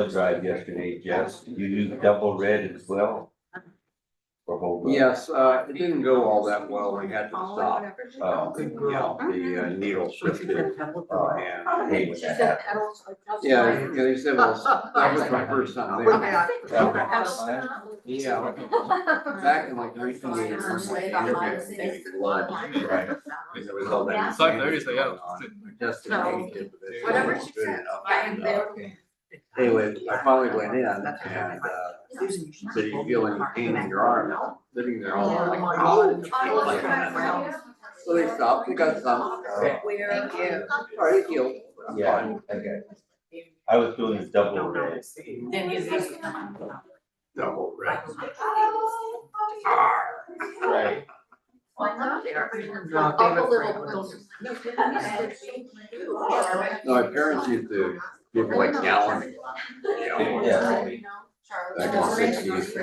Drive yesterday, Jess. You used double red as well? For whole drive? Yes, it didn't go all that well. We had to stop. Oh, The needle shifted. I hate when that happens. Yeah, they said, well, that was my first time there. Yeah, back in like 1981, my internet gave blood. Right. There was all that. So there is, yeah. Just to make it, but it Whatever. wasn't good enough. Anyway, I finally went in and said, you feel any pain in your arm? Sitting there all like, like that. So they stopped, they got some. Thank you. All right, it healed. Yeah, okay. I was doing double red. Double red. Right. No, my parents used to give like gallon. Yeah. Back in the 60s.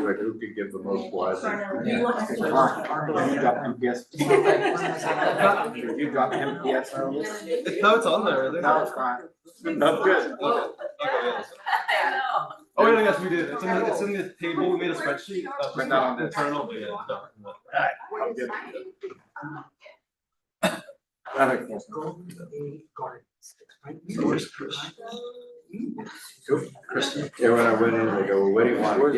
Like who could give the most blood? You got MPS. You got MPS. No, it's on there. No, it's fine. That's good. Oh yeah, yes, we did. It's in the table. We made a spreadsheet. But not on this. Internal, but yeah. I'll get it. Yeah, when I went in, they go, what do you want? I look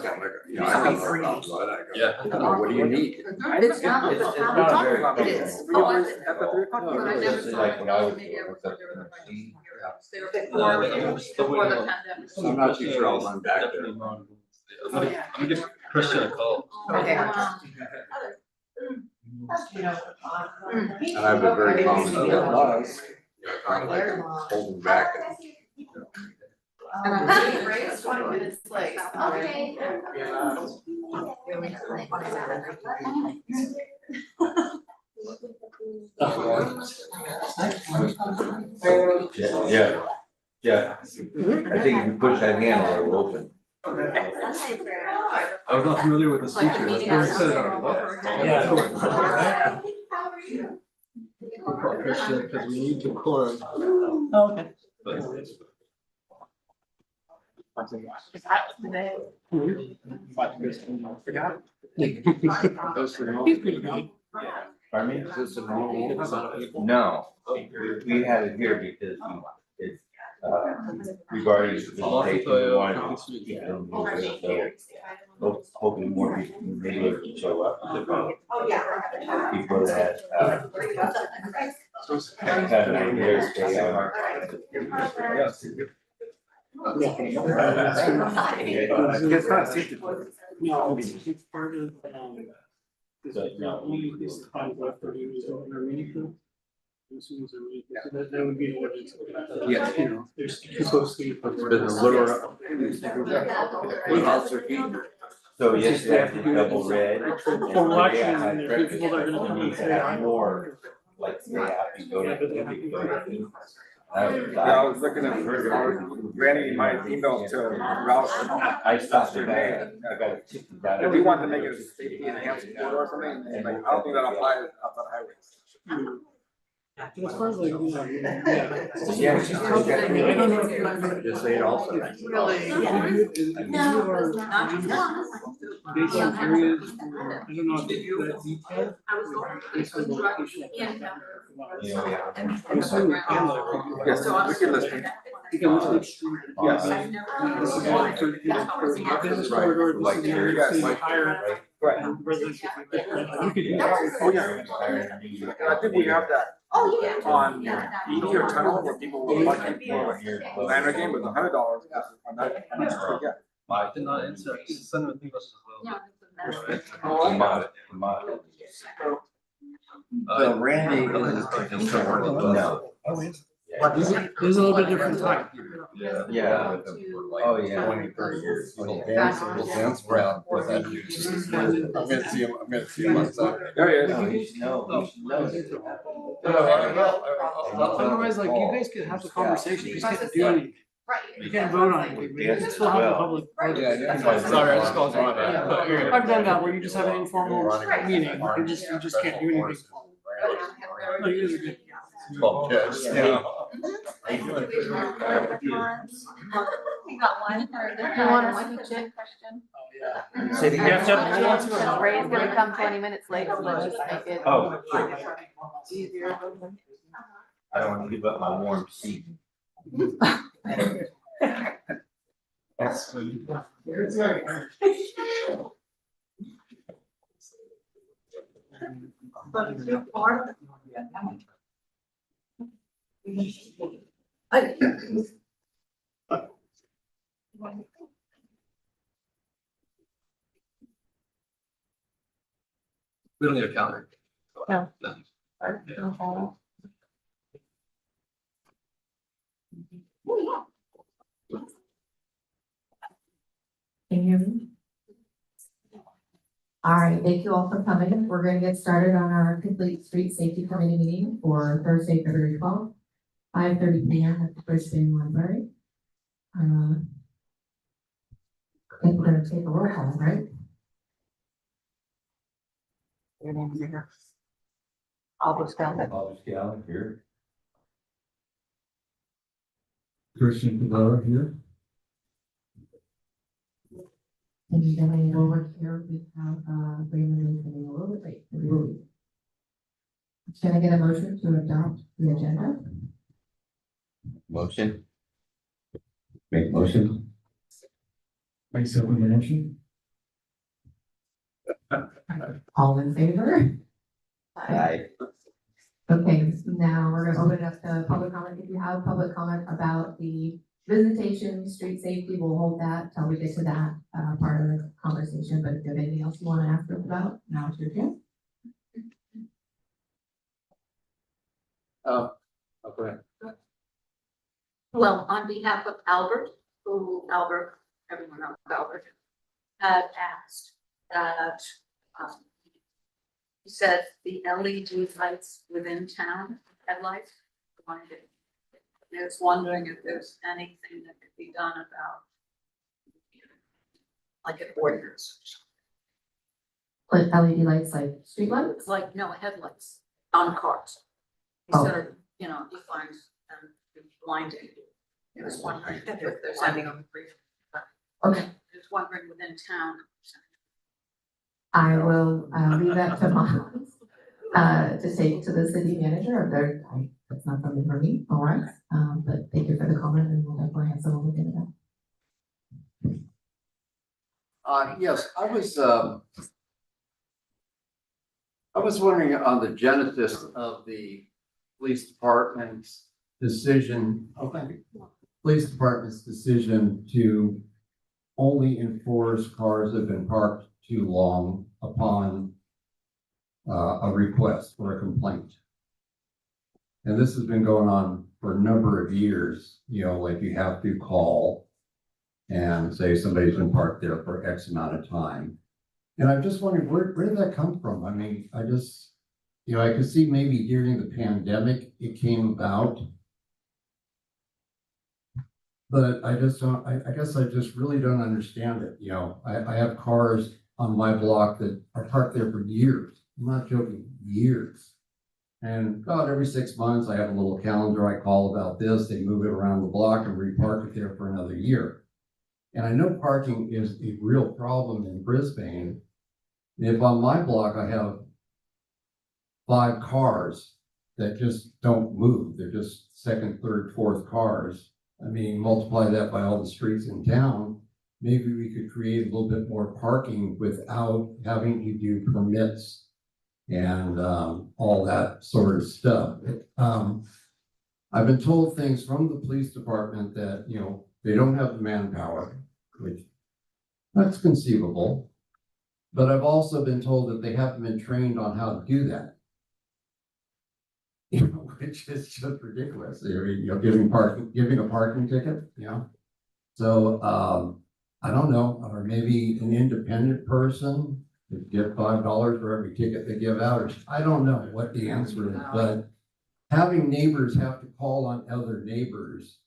at them, you know, I don't know about blood. I go, Yeah. what do you need? It's not. It's not very It is. At the 3 o'clock. But I never It's saw like it. when I was They there, were what's up, there was like- MC? They were before the pandemic. So I'm not too sure I'll run back there. I'm gonna give Christian a call. Okay. And I've been very confident that was, you know, kind of like holding back. And I'm like, it's 20 minutes late. Okay. Yeah. I think if you push that handle, it'll open. I was not familiar with this feature. That's where it said it on the left. We'll call Christian because we need to record. Oh, okay. But- Forgot. Those are He's pretty good. Pardon me? Is this a normal amount of people? No, we had it here because it's, regarding the presentation, we wanted to keep it on the list, so hoping more people maybe will show up. People that, kind of ideas, they are. It's not seated. No, it's part of, this is only this time left for you is meaningful. As soon as they're meaningful, so that would be the ordinance. Yeah. You know, there's supposed to be. Been a little. So yesterday I did double red. and Well, today I actually, had there's breakfast, people that are gonna but come we and need to say, have more, like, stay happy, go to. I was looking at, Granny, my email to Ralph. I stopped today, I got a ticket down. If we want to make it a safety enhanced corridor or something, and like, I don't think that applies outside highways. As far as like, yeah. Yeah. I don't know if you Just say it also. Really? Based on areas, I don't know if it's that detailed. Based on the location. I'm assuming we can, like, Yes, we can list it. you can list it. Yes. This is one for business corridor, this is the area to hire. Right. Residential. You could do that. Oh, yeah. I think we have that Oh, yeah. on ED or tunnel where people will like it for Banner game with $100 on that. Yeah. I did not answer. Send him an English as well. So Randy is. No. This is a little bit different time. Yeah. Oh, yeah. 20, 30 years. Dance Brown. I'm gonna see him outside. There he is. No, you should know. Otherwise, like, you guys could have the conversation, you just can't do anything. You can't vote on it, you can still have a public. Sorry, I just called you my bad. I've done that where you just have an informal meeting, you just can't do anything. No, you guys are good. Well, yes, yeah. You got one for the. You want a question? City. Yeah, Jeff. Ray's gonna come 20 minutes late, so let's just make it. Oh, sure. Easier. I don't want to give up my warm seat. That's. We don't need a calendar. No. No. Can you hear me? All right, thank you all for coming. We're gonna get started on our complete street safety committee meeting for Thursday, February 12th, 5:30 p.m. at the Brisbane Library. I think we're gonna take a roll call, right? Your name's here. Albert Scott. Bobby Scallon here. Christian Padilla here. And then over here, we have, Raymond coming a little bit late. Can I get a motion to adopt the agenda? Motion. Make motion. Myself in the motion. All in favor? Aye. Okay, now we're gonna open it up to public comment. If you have public comment about the visitation, street safety, we'll hold that till we get to that part of the conversation. But if you have anything else you want to ask us about, now it's your chance. Okay. Well, on behalf of Albert, everyone knows Albert, had asked that, he said the LED lights within town, headlights, wanted it. I was wondering if there's anything that could be done about, like an ordinance, Like LED lights, like street lights? like, no, headlights on cars. He Oh. said, you know, he finds them blinding. He was wondering if there's any. Okay, Just wondering within town. I will leave that to Mom to take to the city manager. If there, that's not something for me, all right? But thank you for the comment, and we'll definitely have someone look into that. Yes, I was wondering on the genesis of the police department's decision, police department's decision to only enforce cars that have been parked too long upon a request or a complaint. And this has been going on for a number of years, you know, like you have to call and say somebody's been parked there for X amount of time. And I'm just wondering, where did that come from? I mean, I just, you know, I could see maybe during the pandemic it came about. But I just don't, I guess I just really don't understand it. You know, I have cars on my block that are parked there for years. I'm not joking, years. And about every 6 months, I have a little calendar I call about this. They move it around the block and repark it there for another year. And I know parking is a real problem in Brisbane. If on my block, I have 5 cars that just don't move, they're just second, third, fourth cars. I mean, multiply that by all the streets in town, maybe we could create a little bit more parking without having to do permits and all that sort of stuff. I've been told things from the police department that, you know, they don't have the manpower, which that's conceivable. But I've also been told that they haven't been trained on how to do that. You know, which is just ridiculous. You know, giving a parking ticket, you know. So I don't know, or maybe an independent person could get $5 for every ticket they give out, or I don't know what the answer is, but having neighbors have to call on other neighbors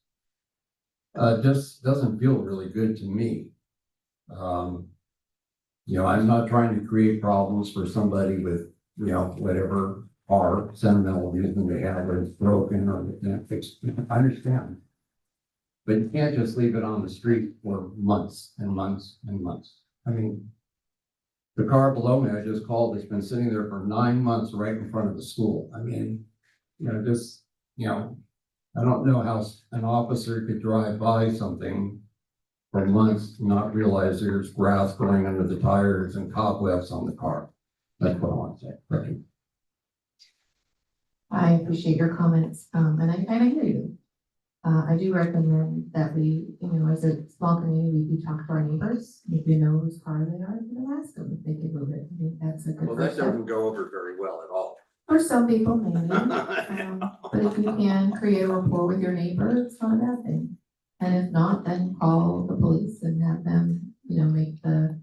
just doesn't feel really good to me. You know, I'm not trying to create problems for somebody with, you know, whatever are sentimental reason they have it, it's broken or they can't fix it. I understand. But you can't just leave it on the street for months and months and months. I mean, the car below me, I just called, it's been sitting there for 9 months right in front of the school. I mean, just, I don't know how an officer could drive by something for months and not realize there's grass growing under the tires and cobwebs on the car. That's what I want to say. Thank you. I appreciate your comments, and I hear you. I do recommend that we, as a small community, we talk to our neighbors. If we know whose car they are, we'll ask them if they can move it. I think that's a good Well, that first step. doesn't go over very well at all. For some people, maybe, but if you can create a rapport with your neighbor, it's not a bad thing. And if not, then call the police and have them, make the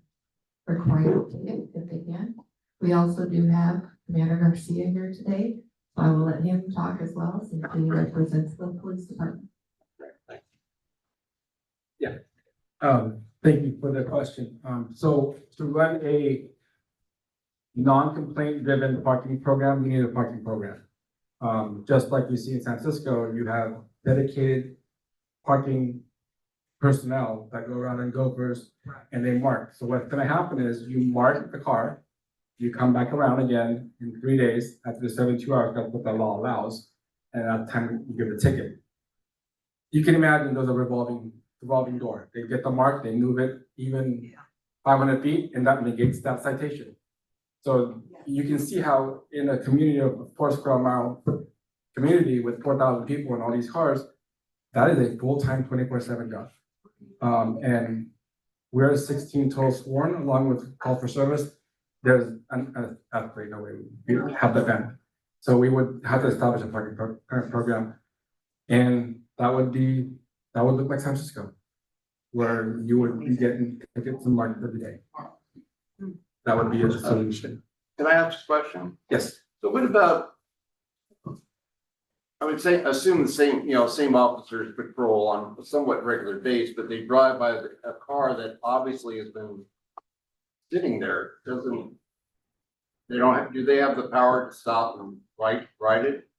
required ticket if they can. We also do have Commander Garcia here today, so I will let him talk as well, since he represents the police department. Thank you for the question. So to run a non-complaint driven parking program, we need a parking program. Just like you see in San Francisco, you have dedicated parking personnel that go around in Gophers and they mark. So what's gonna happen is you mark the car, you come back around again in 3 days, after the 72 hours, that's what the law allows, and at the time you give the ticket. You can imagine there's a revolving door. They get the mark, they move it even 500 feet, and that negates that citation. So you can see how in a community of 4 square mile community with 4,000 people and all these cars, that is a full-time 24/7 job. And we're 16 total sworn along with call for service. There's absolutely no way we have the van. So we would have to establish a parking program. And that would look like San Francisco, where you would be getting tickets and markets every day. That would be a solution. Can I ask a question? Yes. So what about, I would say, assume the same officers patrol on a somewhat regular basis, but they drive by a car that obviously has been sitting there, do they have the power to stop and write it?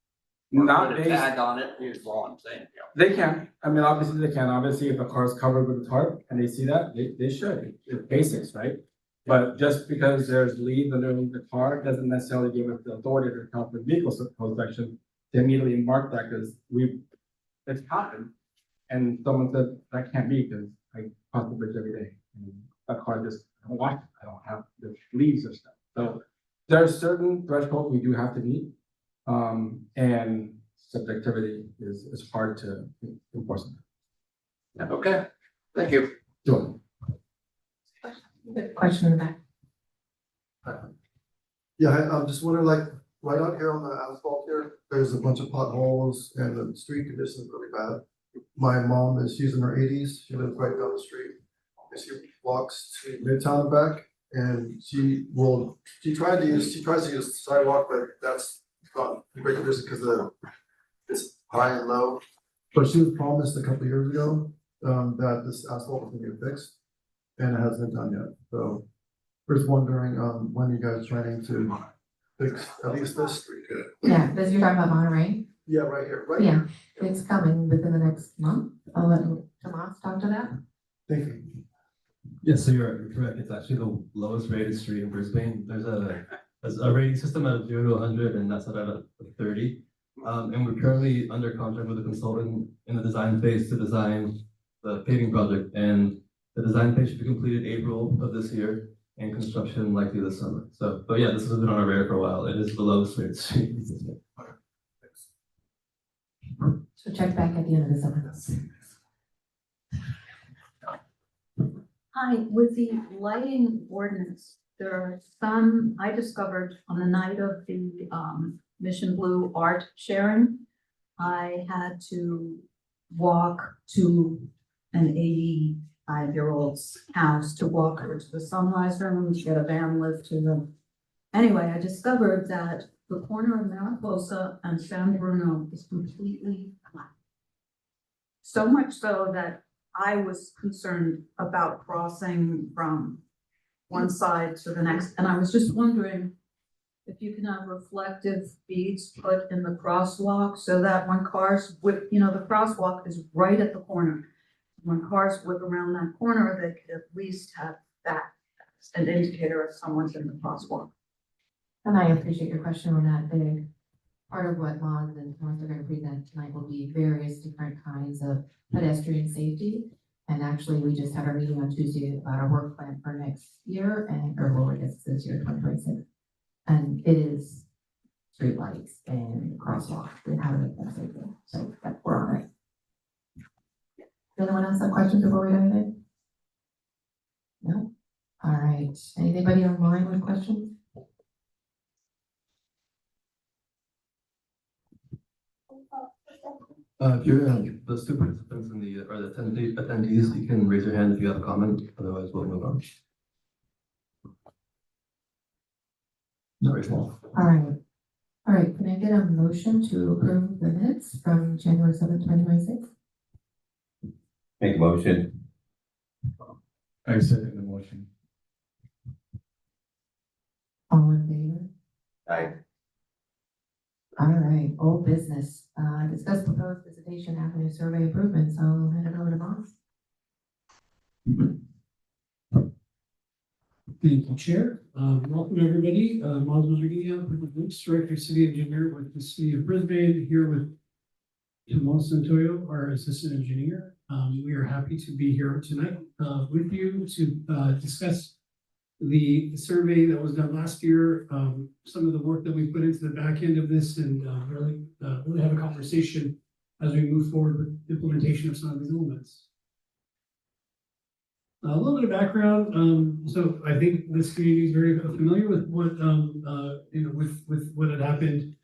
Or Not put a based, tag on it, is all I'm saying. they can, I mean, obviously they can, obviously if a car is covered with a tarp and they see that, they should, it's basics, right? But just because there's leaves underneath the car doesn't necessarily give us the authority to count the vehicle code section to immediately mark that, because it's happened. And someone said, that can't be, because I cross the bridge every day, and that car just, I don't watch it, I don't have the leaves or stuff. So there are certain thresholds we do have to meet. And subjectivity is hard to enforce. Okay, thank you. Sure. Good question in the back. Yeah, I'm just wondering, like, right out here on the asphalt here, there's a bunch of potholes and the street condition is really bad. My mom is in her 80s, she lives right down the street. And she walks to Midtown and back, and she tries to use the sidewalk, but that's not great condition because it's high and low. But she was promised a couple of years ago that this asphalt was gonna get fixed, and it hasn't been done yet. So we're just wondering when you guys planning to fix at least this street here? Yeah, because you're talking about Monterey. Yeah, right here, right? Yeah, it's coming within the next month. I'll let Tomas talk to that. Thank you. Yes, so you're correct. It's actually the lowest rated street in Brisbane. There's a rating system out of 0 to 100, and that's at a 30. And we're currently under contract with a consultant in the design phase to design the paving project. And the design phase should be completed April of this year, and construction likely this summer. So, but yeah, this has been on our radar for a while. It is the lowest rated street. So check back at the end of the summer. Hi, with the lighting ordinance, there are some, I discovered on the night of the Mission Blue art sharing, I had to walk to an 85-year-old's house to walk her to the sunrise room, to get a van lift to them. Anyway, I discovered that the corner of Mariposa and San Bruno is completely flat. So much so that I was concerned about crossing from one side to the next, and I was just wondering if you can have reflective beads put in the crosswalk so that when cars whip, the crosswalk is right at the corner. When cars whip around that corner, they could at least have that as an indicator if someone's in the crosswalk. And I appreciate your question on that. Part of what Mons and North are going to present tonight will be various different kinds of pedestrian safety. And actually, we just had our meeting on Tuesday about our work plan for next year I guess this year, 2026. And it is streetlights and crosswalks and how to make them safer. So that's we're on it. Does anyone else have questions before we do anything? No? All right. Anybody online with questions? If you're the super participants in the or the attendees, you can raise your hand if you have a comment. Otherwise, we'll move on. No, very small. All right. All right. Can I get a motion to approve the minutes from January 7th, 2026? Make a motion. I second the motion. All in favor? Aye. All right, old business, discuss proposed visitation avenue survey improvements, I'll hand it over to Mons. Thank you, Chair. Welcome, everybody. Mons Buzergia, Director, City Engineer with the City of Brisbane, here with Timon Santoyo, our Assistant Engineer. We are happy to be here tonight with you to discuss the survey that was done last year, some of the work that we put into the back end of this, and really have a conversation as we move forward with implementation of some of these elements. A little bit of background. So I think this community is very familiar with what with what had happened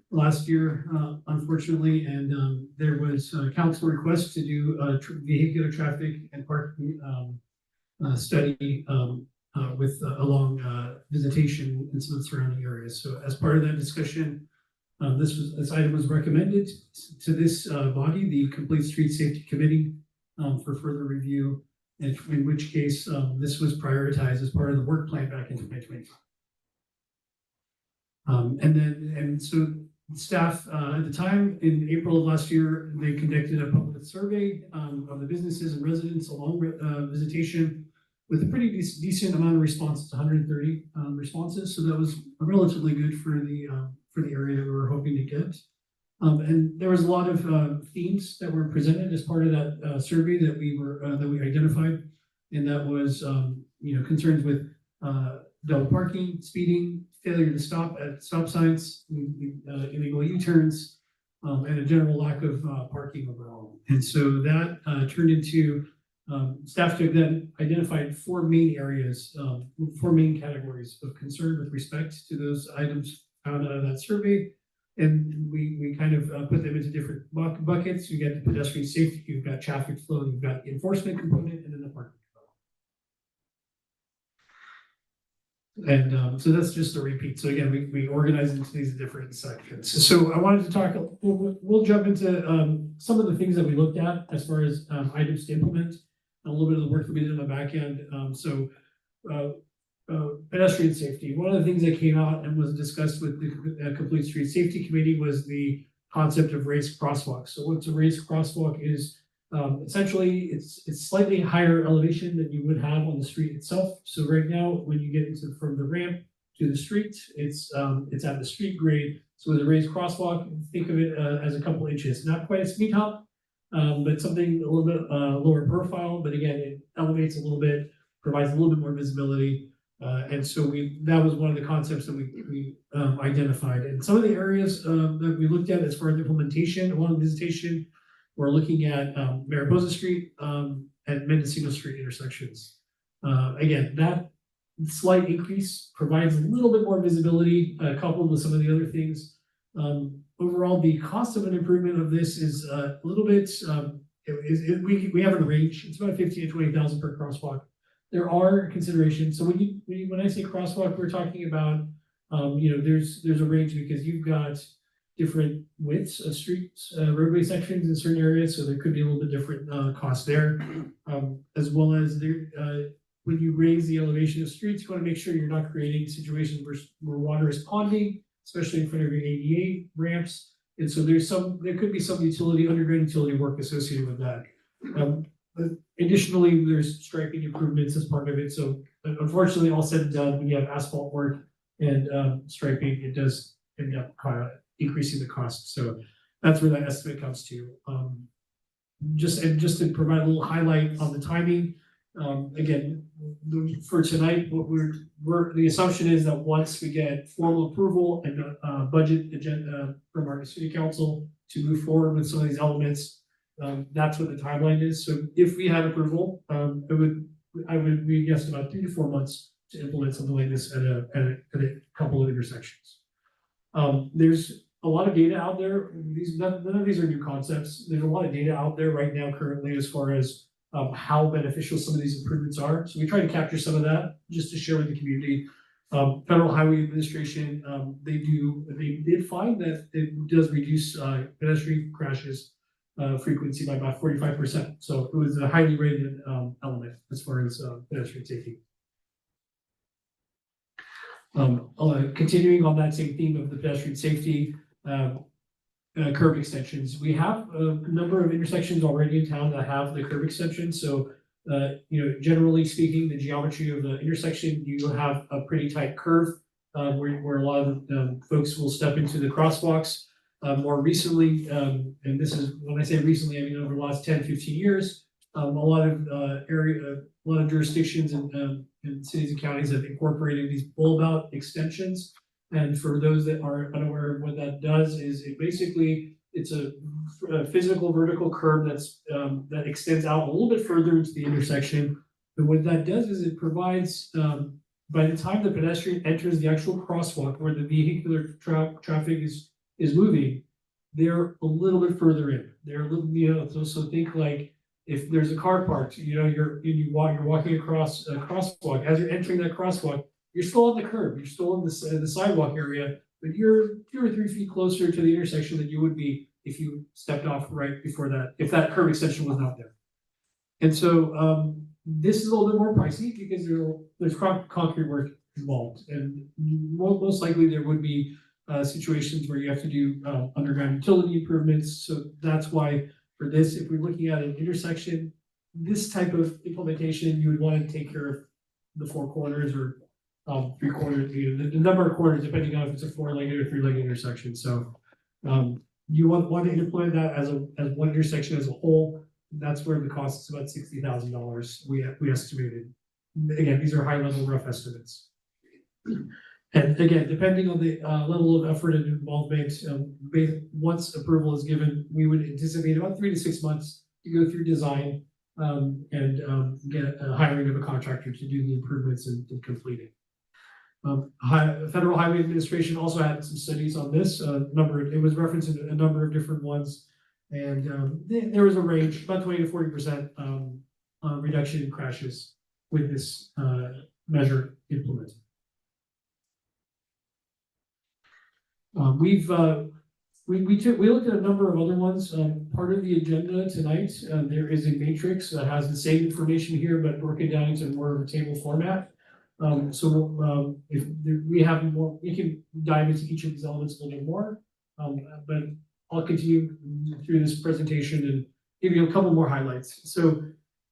last year, unfortunately, and there was a council request to do a vehicular traffic and parking study along visitation in some of the surrounding areas. So as part of that discussion, this item was recommended to this body, the Complete Street Safety Committee, for further review, and in which case this was prioritized as part of the work plan back in 2025. And so staff at the time, in April of last year, they conducted a public survey of the businesses and residents along visitation, with a pretty decent amount of responses, 130 responses. So that was relatively good for the area that we were hoping to get. And there was a lot of themes that were presented as part of that survey that we identified, and that was concerns with double parking, speeding, failure to stop at stop signs, illegal U-turns, and a general lack of parking overall. And so that turned into staff took then identified four main areas, four main categories of concern with respect to those items found out of that survey. And we kind of put them into different buckets. You got the pedestrian safety, you've got traffic flow, you've got the enforcement component, and then the parking component. And so that's just a repeat. So again, we organize into these different sections. So I wanted to talk, we'll jump into some of the things that we looked at as far as items to implement, a little bit of the work that we did on the back end. Pedestrian safety. One of the things that came out and was discussed with the Complete Street Safety Committee was the concept of raised crosswalks. So what's a raised crosswalk is essentially it's slightly higher elevation than you would have on the street itself. So right now, when you get from the ramp to the street, it's at the street grade. So with a raised crosswalk, think of it as a couple inches, not quite a speed hump, but something a little bit lower profile. But again, it elevates a little bit, provides a little bit more visibility. And so that was one of the concepts that we identified. And some of the areas that we looked at as far as implementation along visitation, we're looking at Mariposa Street and Mendocino Street intersections. Again, that slight increase provides a little bit more visibility, coupled with some of the other things. Overall, the cost of an improvement of this is a little bit, we have a range. It's about 15 to 20,000 per crosswalk. There are considerations. So when I say crosswalk, we're talking about, there's a range because you've got different widths of streets, roadway sections in certain areas. So there could be a little bit different cost there, as well as there, when you raise the elevation of streets, you want to make sure you're not creating situations where water is ponding, especially in front of your ADA ramps. And so there could be some underground utility work associated with that. But additionally, there's striping improvements as part of it. So unfortunately, all said and done, when you have asphalt work and striping, it does end up increasing the cost. So that's where that estimate comes to. Just to provide a little highlight on the timing, again, for tonight, the assumption is that once we get formal approval and budget agenda from our city council to move forward with some of these elements, that's what the timeline is. So if we had approval, I would be guessing about 3 to 4 months to implement something like this at a couple of intersections. There's a lot of data out there. None of these are new concepts. There's a lot of data out there right now currently as far as how beneficial some of these improvements are. So we try to capture some of that just to share with the community. Federal Highway Administration, they did find that it does reduce pedestrian crashes frequency by about 45%. So it was a highly rated element as far as pedestrian safety. Continuing on that same theme of the pedestrian safety, curb extensions. We have a number of intersections already in town that have the curb extension. So, generally speaking, the geometry of the intersection, you have a pretty tight curve where a lot of folks will step into the crosswalks. More recently, and this is when I say recently, I mean over the last 10, 15 years, a lot of jurisdictions and cities and counties have incorporated these bulb out extensions. And for those that are unaware of what that does, is it's a physical vertical curve that extends out a little bit further into the intersection. And what that does is it provides, by the time the pedestrian enters the actual crosswalk where the vehicular traffic is moving, they're a little bit further in. They're a little, so think like if there's a car parked, you're walking across a crosswalk. As you're entering that crosswalk, you're still on the curb, you're still in the sidewalk area, but you're 2 or 3 feet closer to the intersection than you would be if you stepped off right before that, if that curb extension was not there. And so this is a little bit more pricey because there's concrete work involved, and most likely there would be situations where you have to do underground utility improvements. So that's why for this, if we're looking at an intersection, this type of implementation, you would want to take care of the 4 corners or 3 corners, the number of corners, depending on if it's a 4-legged or 3-legged intersection. So you want to implement that as one intersection as a whole. That's where the cost is about $60,000 we estimated. Again, these are high-level rough estimates. And again, depending on the level of effort and involvement, once approval is given, we would anticipate about 3 to 6 months to go through design and get a hiring of a contractor to do the improvements and complete it. Federal Highway Administration also had some studies on this. It was referenced in a number of different ones, and there was a range, about 20 to 40% reduction in crashes with this measure implemented. We looked at a number of other ones. Part of the agenda tonight, there is a matrix that has the same information here, but broken down into more of a table format. If we have more, we can dive into each of these elements a little bit more. But I'll continue through this presentation and give you a couple more highlights. So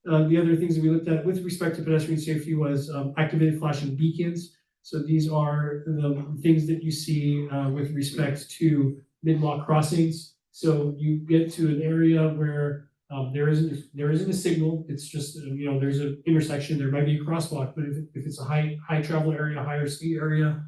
the other things that we looked at with respect to pedestrian safety was activated flashing beacons. So these are the things that you see with respect to mid-lock crossings. So you get to an area where there isn't a signal. It's just there's an intersection. There might be a crosswalk, but if it's a high travel area, higher speed area,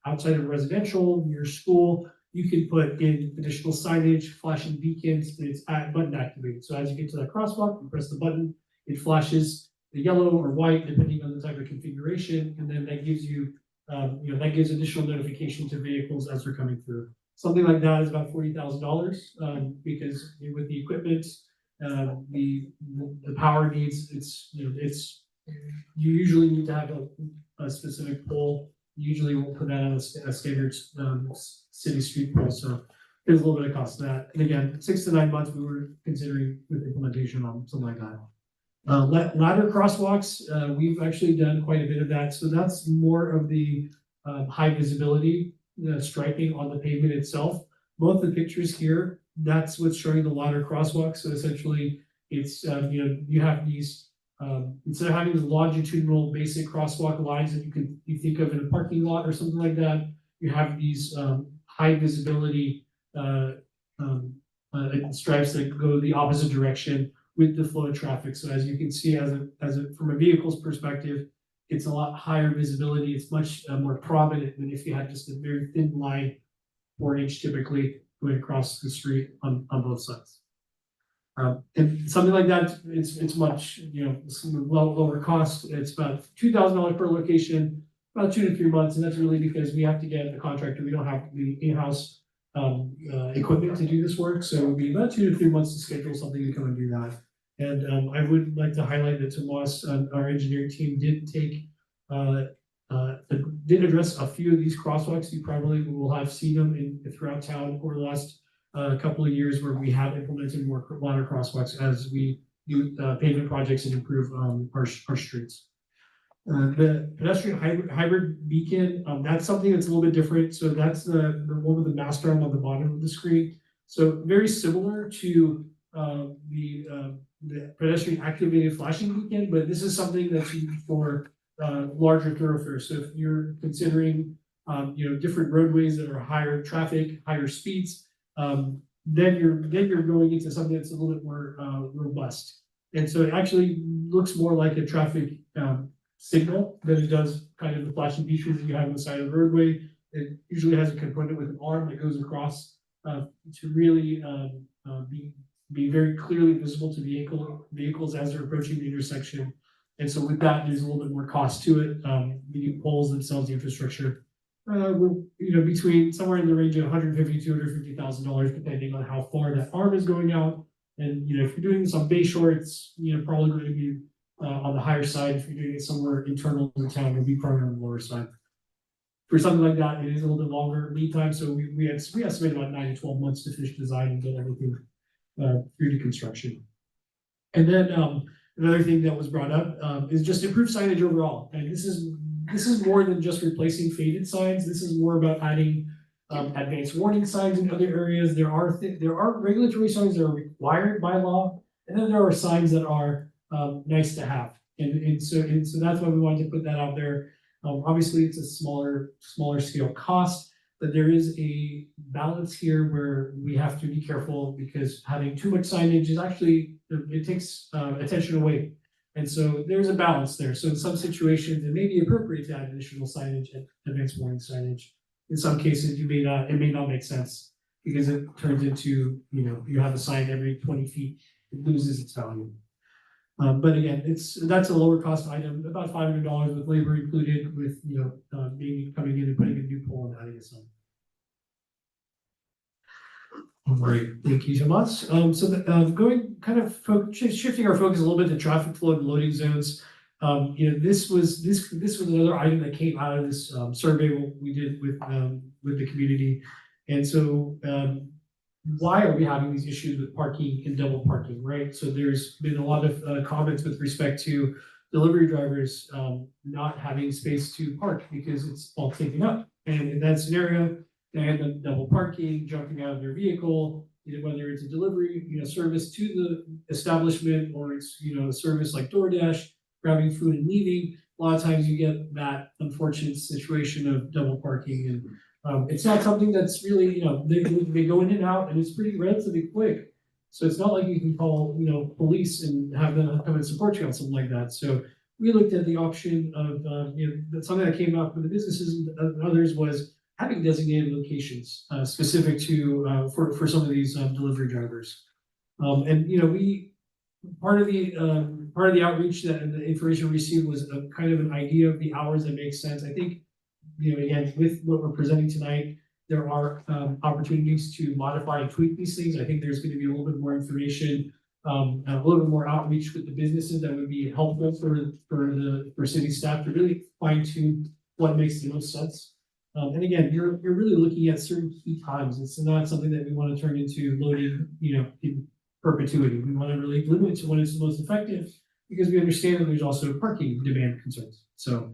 outside of residential, near school, you can put in additional signage, flashing beacons, but it's button activated. So as you get to that crosswalk, you press the button, it flashes the yellow or white, depending on the type of configuration, and then that gives you, that gives additional notification to vehicles as they're coming through. Something like that is about $40,000 because with the equipment, the power needs, you usually need to have a specific pole. Usually we'll put that on a standard city street pole. So there's a little bit of cost to that. And again, 6 to 9 months we were considering with implementation on something like that. Ladder crosswalks, we've actually done quite a bit of that, so that's more of the high visibility striping on the pavement itself. Both the pictures here, that's what's showing the ladder crosswalk, so essentially it's, you have these, instead of having the longitudinal basic crosswalk lines that you think of in a parking lot or something like that, you have these high visibility stripes that go the opposite direction with the flow of traffic. So as you can see, from a vehicle's perspective, it's a lot higher visibility. It's much more prominent than if you had just a very thin line, 4 inch typically, going across the street on both sides. And something like that, it's much, lower cost. It's about $2,000 per location, about 2 to 3 months, and that's really because we have to get the contractor. We don't have the in-house equipment to do this work, so it would be about 2 to 3 months to schedule something to come and do that. And I would like to highlight that Tomas, our engineering team, did address a few of these crosswalks. You probably will have seen them throughout town over the last couple of years, where we have implemented more ladder crosswalks as we do pavement projects and improve our streets. The pedestrian hybrid beacon, that's something that's a little bit different. So that's the one with the master arm on the bottom of the screen. So very similar to the pedestrian activated flashing beacon, but this is something that's used for larger thoroughfares. So if you're considering different roadways that are higher traffic, higher speeds, then you're going into something that's a little bit more robust. And so it actually looks more like a traffic signal than it does kind of the flashing features that you have on the side of the roadway. It usually has a component with an arm that goes across to really be very clearly visible to vehicles as they're approaching the intersection. And so with that, there's a little bit more cost to it. The poles themselves, the infrastructure, between somewhere in the range of $150,000 to $250,000, depending on how far that arm is going out. And if you're doing this on Bay Shore, it's probably going to be on the higher side. If you're doing it somewhere internal to the town, it'll be probably on the lower side. For something like that, it is a little bit longer lead time. So we estimate about 9 to 12 months to finish design and get everything through to construction. And then another thing that was brought up is just improved signage overall. And this is more than just replacing faded signs. This is more about adding advanced warning signs in other areas. There are regulatory signs that are required by law, and then there are signs that are nice to have. And so that's why we wanted to put that out there. Obviously, it's a smaller scale cost, but there is a balance here where we have to be careful, because having too much signage is actually, it takes attention away. And so there's a balance there. So in some situations, it may be appropriate to add additional signage and advanced warning signage. In some cases, it may not make sense, because it turns into, you have a sign every 20 feet, it loses its value. But again, that's a lower cost item, about $500 with labor included, with maybe coming in and putting a new pole and adding a sign. Great, thank you so much. Going kind of shifting our focus a little bit to traffic flow and loading zones. This was another item that came out of this survey we did with the community. And so why are we having these issues with parking and double parking, right? So there's been a lot of comments with respect to delivery drivers not having space to park because it's all taken up. And in that scenario, they end up double parking, jumping out of their vehicle, whether it's a delivery, service to the establishment, or it's, a service like DoorDash, grabbing food and leaving. A lot of times you get that unfortunate situation of double parking, and it's not something that's really, they go in and out, and it's pretty relatively quick. So it's not like you can call, police and have them come and support you on something like that. So we looked at the option of, something that came up with the businesses and others was having designated locations specific to for some of these delivery drivers. And we part of the outreach that and the information we received was a kind of an idea of the hours that makes sense. I think again, with what we're presenting tonight, there are opportunities to modify and tweak these things. I think there's going to be a little bit more information, a little bit more outreach with the businesses that would be helpful for city staff to really fine tune what makes the most sense. And again, you're really looking at certain key times. It's not something that we want to turn into loading, in perpetuity. We want to really limit it to when it's the most effective, because we understand that there's also parking demand concerns. So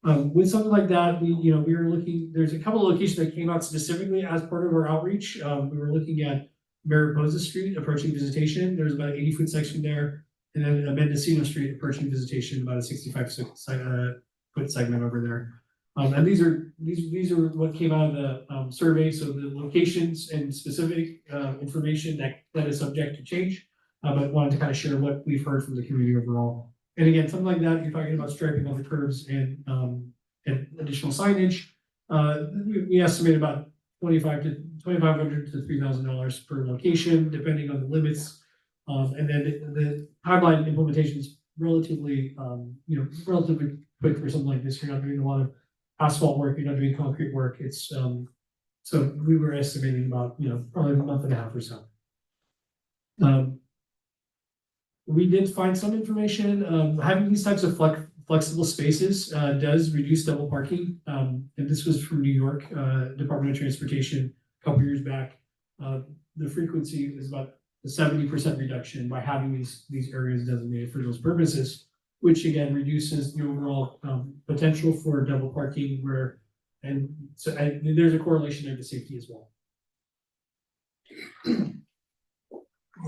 with something like that, we were looking, there's a couple of locations that came out specifically as part of our outreach. We were looking at Mariposa Street approaching visitation. There's about an 80-foot section there. And then Mendocino Street approaching visitation, about a 65-foot segment over there. And these are what came out of the survey. So the locations and specific information that is subject to change. But wanted to kind of share what we've heard from the community overall. And again, something like that, you're talking about striping of the curbs and additional signage. We estimate about $2,500 to $3,000 per location, depending on the limits. And then the timeline implementation is relatively quick for something like this. You're not doing a lot of asphalt work, you're not doing concrete work. It's so we were estimating about probably a month and a half or so. We did find some information. Having these types of flexible spaces does reduce double parking. And this was from New York Department of Transportation a couple years back. The frequency is about a 70% reduction by having these areas designated for those purposes, which again reduces the overall potential for double parking. And there's a correlation there to safety as well.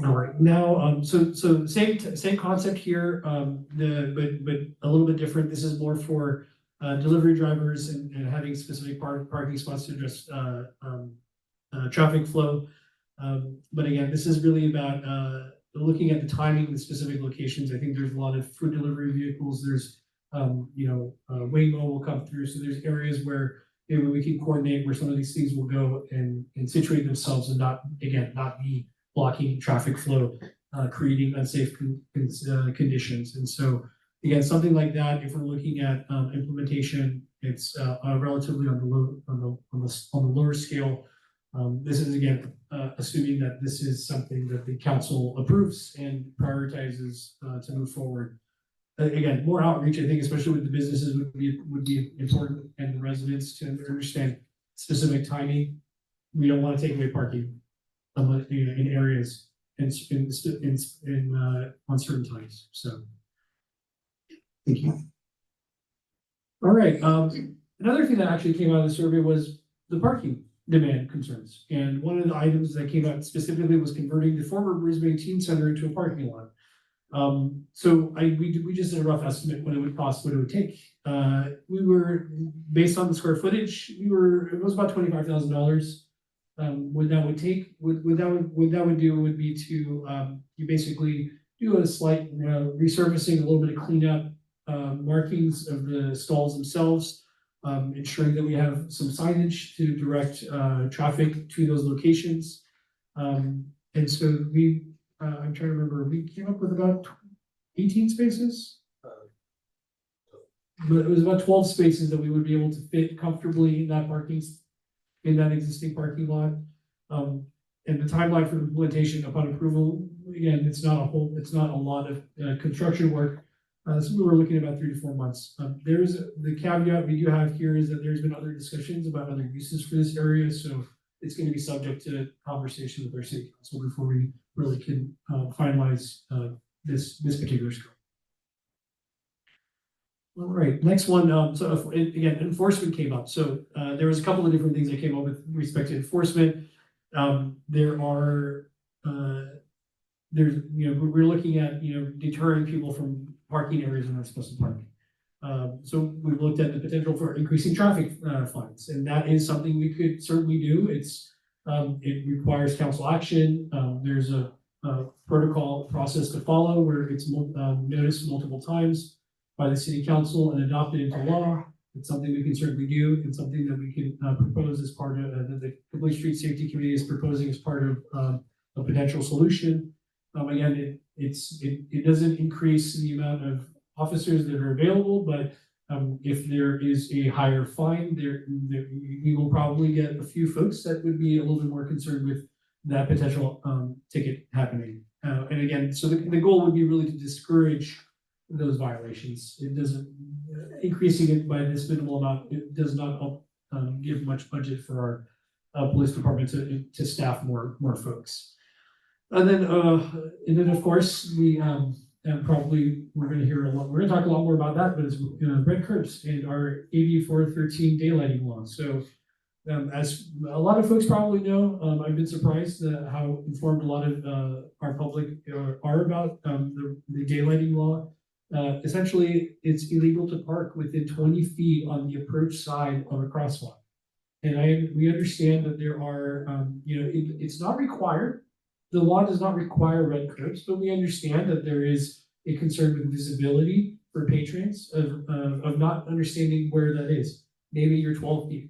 All right, now, so same concept here, but a little bit different. This is more for delivery drivers and having specific parking spots to address traffic flow. But again, this is really about looking at the timing of the specific locations. I think there's a lot of food delivery vehicles. There's Waymo will come through, so there's areas where maybe we can coordinate where some of these things will go and situate themselves and not be blocking traffic flow, creating unsafe conditions. And so again, something like that, if we're looking at implementation, it's relatively on the lower scale. This is again assuming that this is something that the council approves and prioritizes to move forward. Again, more outreach, I think, especially with the businesses, would be important, and the residents to understand specific timing. We don't want to take away parking in areas and on certain times. So, thank you. All right. Another thing that actually came out of the survey was the parking demand concerns. And one of the items that came out specifically was converting the former Brisbane Teen Center into a parking lot. So we just did a rough estimate what it would cost, what it would take. We were based on the square footage. It was about $25,000. What that would take, what that would do would be to you basically do a slight resurfacing, a little bit of cleanup, markings of the stalls themselves, ensuring that we have some signage to direct traffic to those locations. And so I'm trying to remember, we came up with about 18 spaces. But it was about 12 spaces that we would be able to fit comfortably in that existing parking lot. And the timeline for implementation upon approval, again, it's not a lot of construction work. So we were looking at about 3 to 4 months. There's the caveat we do have here is that there's been other discussions about other uses for this area. So it's going to be subject to conversation with our city council before we really can finalize this particular scope. All right, next one. So again, enforcement came up. So there was a couple of different things that came up with respect to enforcement. We're looking at deterring people from parking areas they're not supposed to park. So we've looked at the potential for increasing traffic fines, and that is something we could certainly do. It requires council action. There's a protocol process to follow where it's noticed multiple times by the city council and adopted into law. It's something we can certainly do, and something that we can propose as part of the Complete Street Safety Committee is proposing as part of a potential solution. Again, it doesn't increase the amount of officers that are available, but if there is a higher fine, we will probably get a few folks that would be a little bit more concerned with that potential ticket happening. And again, so the goal would be really to discourage those violations. It doesn't increasing it by this minimal amount. It does not give much budget for our police department to staff more folks. And then of course we and probably we're gonna hear a lot, we're gonna talk a lot more about that, but it's red curbs and our 8413 daylighting law. So as a lot of folks probably know, I've been surprised how informed a lot of our public are about the daylighting law. Essentially, it's illegal to park within 20 feet on the approach side of a crosswalk. And we understand that there are, it's not required. The law does not require red curbs, but we understand that there is a concern with visibility for patrons of not understanding where that is. Maybe you're 12 feet,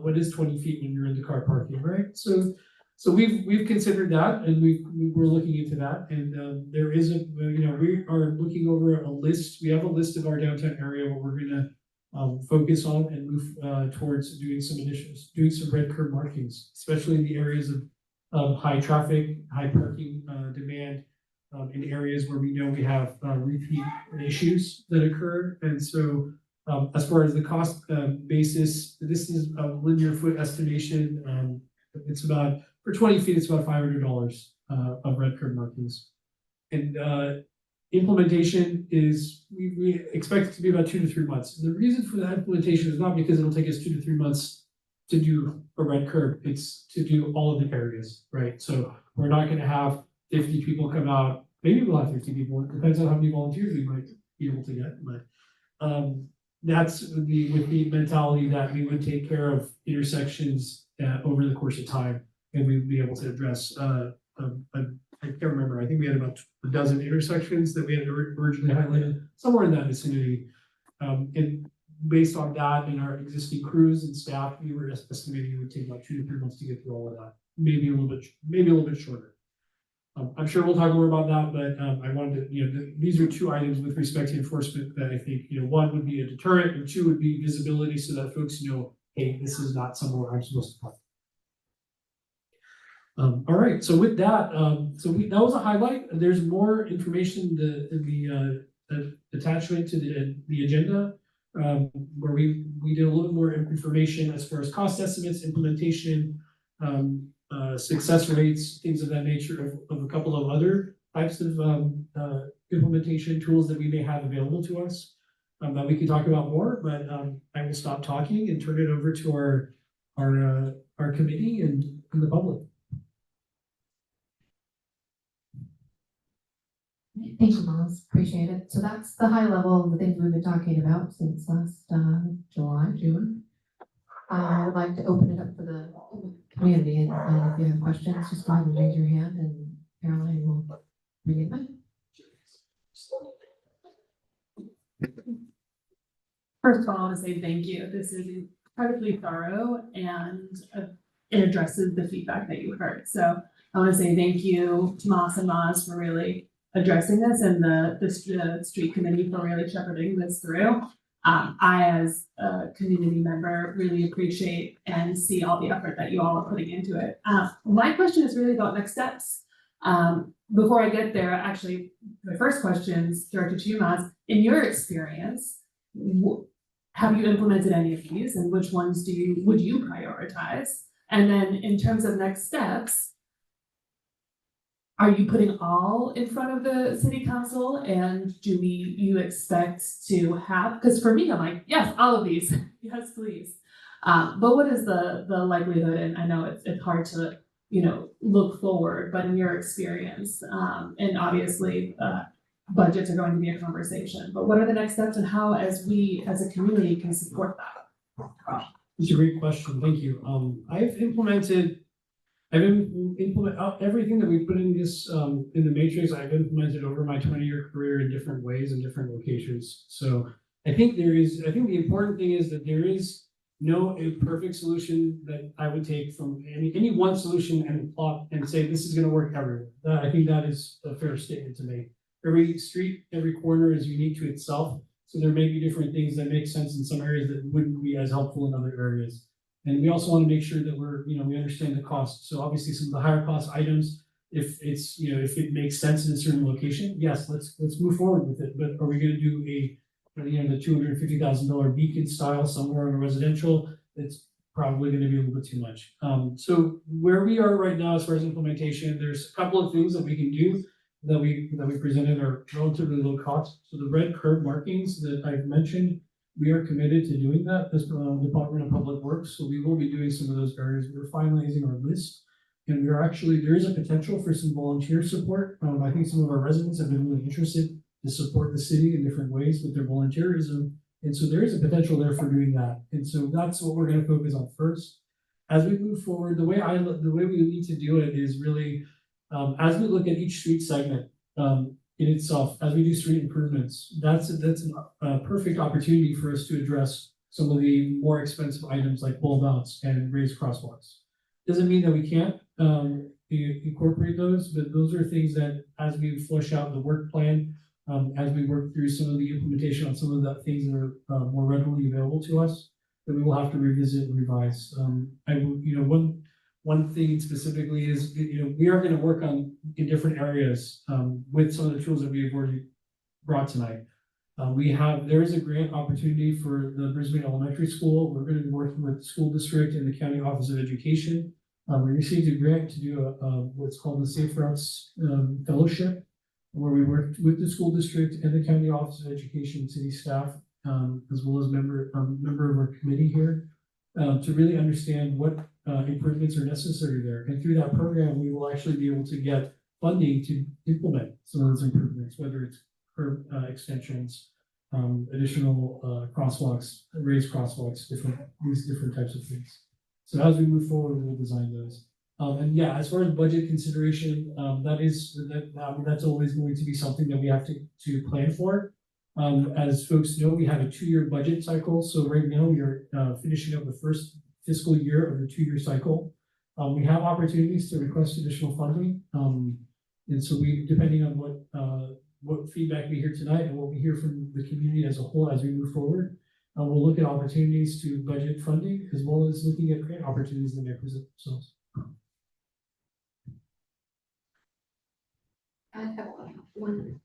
what is 20 feet when you're in the car parking, right? So we've considered that, and we're looking into that, and there is we are looking over a list. We have a list of our downtown area where we're gonna focus on and move towards doing some initiatives, doing some red curb markings, especially in the areas of high traffic, high parking demand, in areas where we know we have repeat issues that occur. And so as far as the cost basis, this is a linear foot estimation. It's about, for 20 feet, it's about $500 of red curb markings. And implementation is, we expect it to be about 2 to 3 months. The reason for that implementation is not because it'll take us 2 to 3 months to do a red curb, it's to do all of the areas, right? So we're not gonna have 50 people come out, maybe we'll have 50 people, it depends on how many volunteers we might be able to get, but that's with the mentality that we would take care of intersections over the course of time, and we'd be able to address, I can't remember, I think we had about a dozen intersections that we had originally highlighted, somewhere in that vicinity. And based on that and our existing crews and staff, we were estimating it would take about 2 to 3 months to get through all of that, maybe a little bit shorter. I'm sure we'll talk more about that, but I wanted to, these are 2 items with respect to enforcement that I think, 1 would be a deterrent, and 2 would be visibility, so that folks know, hey, this is not somewhere I'm supposed to park. All right, so with that, that was a highlight. There's more information in the attachment to the agenda, where we did a little more information as far as cost estimates, implementation, success rates, things of that nature, of a couple of other types of implementation tools that we may have available to us that we can talk about more. But I will stop talking and turn it over to our committee and the public. Thank you, Miles. Appreciate it. So that's the high level of the things we've been talking about since last June. I would like to open it up for the community, and if you have questions, just go ahead and raise your hand, and Caroline will bring it back. First of all, I want to say thank you. This is incredibly thorough, and it addresses the feedback that you heard. So I want to say thank you to Moss and Moz for really addressing this, and the street committee for really shepherding this through. I, as a community member, really appreciate and see all the effort that you all are putting into it. My question is really about next steps. Before I get there, actually, my first question is directed to you, Maz. In your experience, have you implemented any of these, and which ones would you prioritize? And then in terms of next steps, are you putting all in front of the city council, and do you expect to have, because for me, I'm like, yes, all of these, yes, please. But what is the likelihood, and I know it's hard to, look forward, but in your experience, and obviously budgets are going to be a conversation, but what are the next steps, and how, as we, as a community, can support that? It's a great question, thank you. I've implemented everything that we put in this, in the matrix. I've implemented over my 20-year career in different ways and different locations. So I think the important thing is that there is no perfect solution that I would take from any one solution and plot and say, this is gonna work everywhere. I think that is a fair statement to make. Every street, every corner is unique to itself. So there may be different things that make sense in some areas that wouldn't be as helpful in other areas. And we also want to make sure that we understand the cost. So obviously some of the higher cost items, if it makes sense in a certain location, yes, let's move forward with it. But are we going to do the $250,000 beacon style somewhere in a residential? It's probably going to be a little bit too much. So where we are right now, as far as implementation, there's a couple of things that we can do. that we presented are relatively low cost. So the red curb markings that I've mentioned, we are committed to doing that, this Department of Public Works, so we will be doing some of those areas. We're finalizing our list. And we're actually, there is a potential for some volunteer support. I think some of our residents have been really interested to support the city in different ways with their volunteerism. And so there is a potential there for doing that. And so that's what we're gonna focus on first. As we move forward, the way we need to do it is really, as we look at each street segment, in itself, as we do street improvements, that's a perfect opportunity for us to address some of the more expensive items like bulb outs and raised crosswalks. Doesn't mean that we can't incorporate those, but those are things that as we flush out the work plan, as we work through some of the implementation on some of the things that are more readily available to us, that we will have to revisit and revise. One thing specifically is, we are going to work on in different areas with some of the tools that we have already brought tonight. There is a grant opportunity for the Brisbane Elementary School. We're going to be working with the school district and the County Office of Education. We received a grant to do what's called the Safe Routes Fellowship, where we worked with the school district and the County Office of Education city staff, as well as member of our committee here, to really understand what improvements are necessary there. And through that program, we will actually be able to get funding to implement some of those improvements, whether it's curb extensions, additional crosswalks, raised crosswalks, these different types of things. So as we move forward, we'll design those. And yeah, as far as budget consideration, that's always going to be something that we have to plan for. As folks know, we have a 2-year budget cycle. So right now we are finishing up the first fiscal year of the 2-year cycle. We have opportunities to request additional funding. And so depending on what feedback we hear tonight and what we hear from the community as a whole as we move forward, we'll look at opportunities to budget funding as well as looking at grant opportunities that may present themselves. I have one.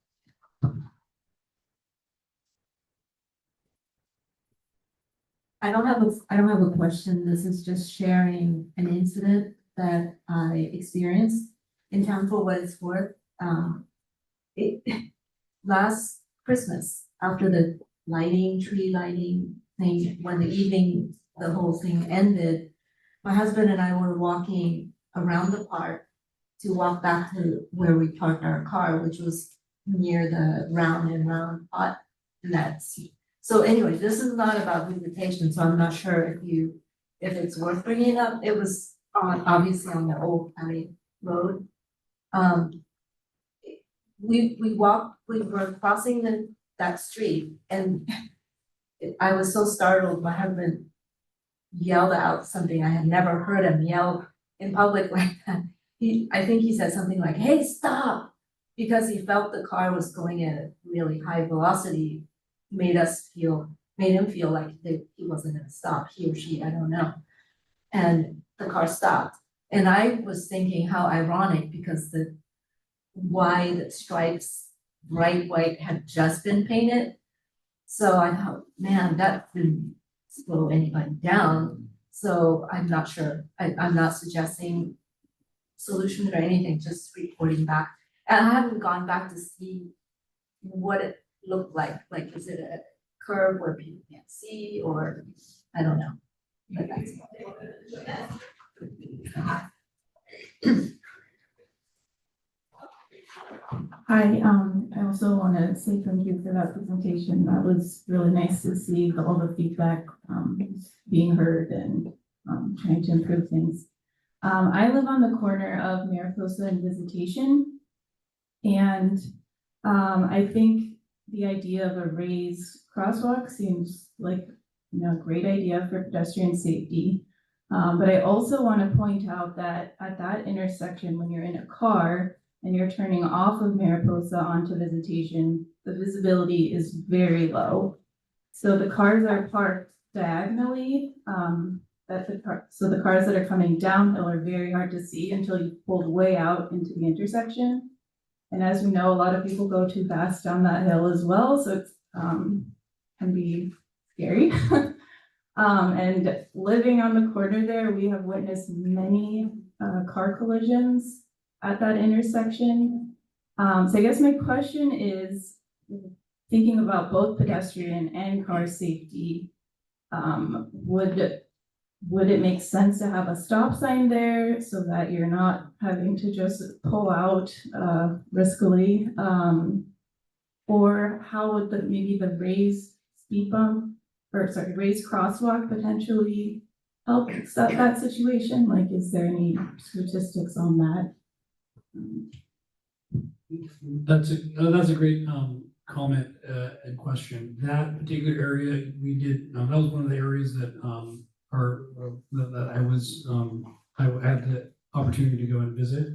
I don't have a question. This is just sharing an incident that I experienced in town for what it's worth. Last Christmas, after the tree lighting thing, when the whole thing ended, my husband and I were walking around the park to walk back to where we parked our car, which was near the round and round pot. And so anyway, this is not about visitation, so I'm not sure if it's worth bringing up. It was obviously on the old county road. We were crossing that street, and I was so startled. My husband yelled out something. I had never heard him yell in public like that. I think he said something like, "Hey, stop," because he felt the car was going at a really high velocity. Made him feel like he wasn't gonna stop, he or she, I don't know. And the car stopped. And I was thinking how ironic, because the wide stripes, bright white, had just been painted. So I thought, man, that didn't slow anybody down. So I'm not sure. I'm not suggesting solution or anything, just reporting back. And I haven't gone back to see what it looked like. Like, is it a curve where people can't see, or I don't know. But that's Hi, I also want to say thank you for that presentation. That was really nice to see all the feedback being heard and trying to improve things. I live on the corner of Mariposa and Visitation, and I think the idea of a raised crosswalk seems like a great idea for pedestrian safety. But I also want to point out that at that intersection, when you're in a car and you're turning off of Mariposa onto Visitation, the visibility is very low. So the cars are parked diagonally. So the cars that are coming downhill are very hard to see until you pulled way out into the intersection. And as we know, a lot of people go too fast down that hill as well, so it's can be scary. And living on the corner there, we have witnessed many car collisions at that intersection. So I guess my question is, thinking about both pedestrian and car safety, would it make sense to have a stop sign there so that you're not having to just pull out riskily? Or how would maybe the raised speed bump, or sorry, raised crosswalk potentially help that situation? Like, is there any statistics on that? That's a great comment and question. That particular area, we did, that was one of the areas that that I was, I had the opportunity to go and visit.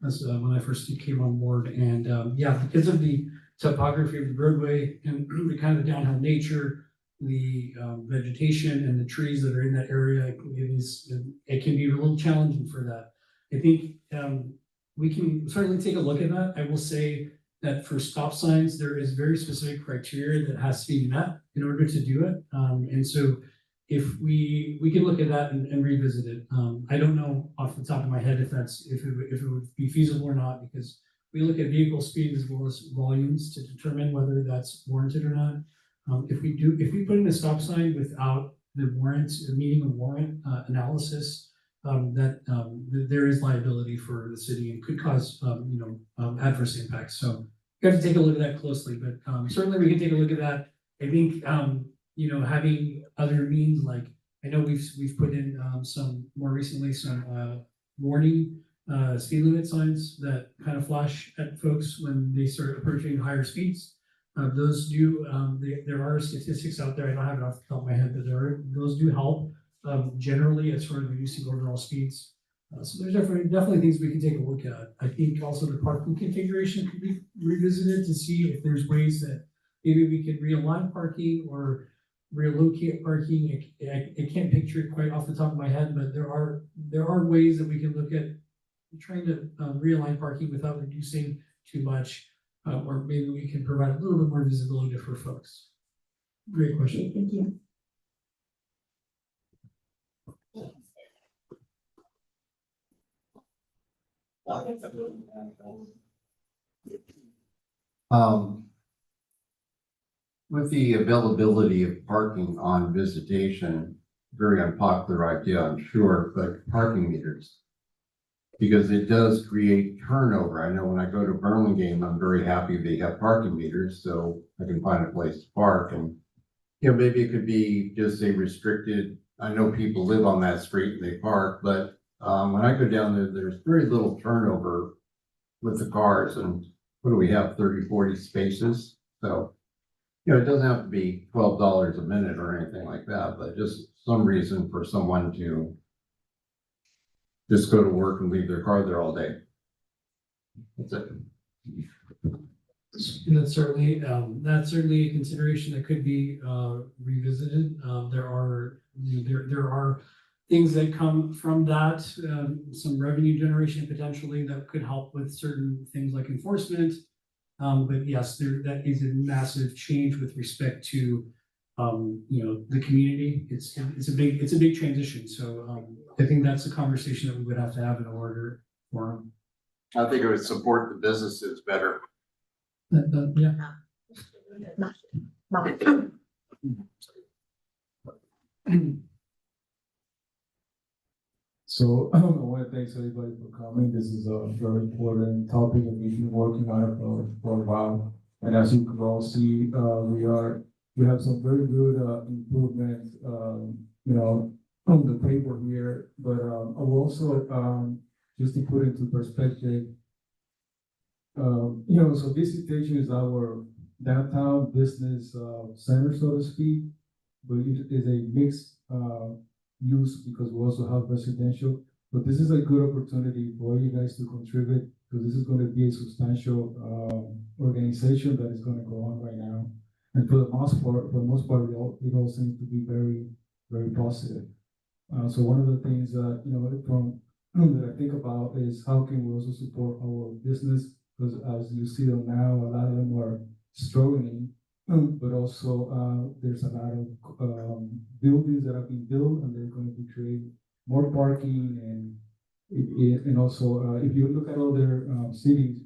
That's when I first came on board, and yeah, because of the topography of the roadway and the kind of downhill nature, the vegetation and the trees that are in that area, it can be a little challenging for that. I think we can certainly take a look at that. I will say that for stop signs, there is very specific criteria that has to be met in order to do it. And so if we can look at that and revisit it. I don't know off the top of my head if it would be feasible or not, because we look at vehicle speed as well as volumes to determine whether that's warranted or not. If we put in a stop sign without the meeting a warrant analysis, there is liability for the city and could cause adverse impacts. So you have to take a look at that closely, but certainly we can take a look at that. I think having other means, like I know we've put in some more recently some warning speed limit signs that kind of flash at folks when they start approaching higher speeds. Those do, there are statistics out there, I don't have it off the top of my head, but those do help generally as far as reducing overall speeds. So there's definitely things we can take a look at. I think also the parking configuration could be revisited to see if there's ways that maybe we could realign parking or relocate parking. I can't picture it quite off the top of my head, but there are ways that we can look at trying to realign parking without reducing too much, or maybe we can provide a little bit more visibility for folks. Great question. Thank you. With the availability of parking on visitation, very unpopular idea, I'm sure, but parking meters. Because it does create turnover. I know when I go to Burlingame, I'm very happy they have parking meters, so I can find a place to park. And maybe it could be just a restricted. I know people live on that street and they park, but when I go down there, there's very little turnover with the cars. And what do we have? 30, 40 spaces. So it doesn't have to be $12 a minute or anything like that, but just some reason for someone to just go to work and leave their car there all day. That's it. And that's certainly a consideration that could be revisited. There are things that come from that, some revenue generation potentially that could help with certain things like enforcement. But yes, that is a massive change with respect to the community. It's a big transition. So I think that's a conversation that we would have to have in order for them. I think it would support the businesses better. Yeah. So I want to thank everybody for coming. This is a very important topic and we've been working on it for a while. And as you can all see, we have some very good improvements, on the paper here. But I will also just to put into perspective, so visitation is our downtown business center, so to speak, but it is a mixed use because we also have residential. But this is a good opportunity for you guys to contribute because this is going to be a substantial organization that is going to go on right now. And for the most part, it all seems to be very, very positive. So one of the things that that I think about is how can we also support our business, because as you see them now, a lot of them are struggling, but also there's a lot of buildings that have been built and they're going to be creating more parking and also if you look at other cities,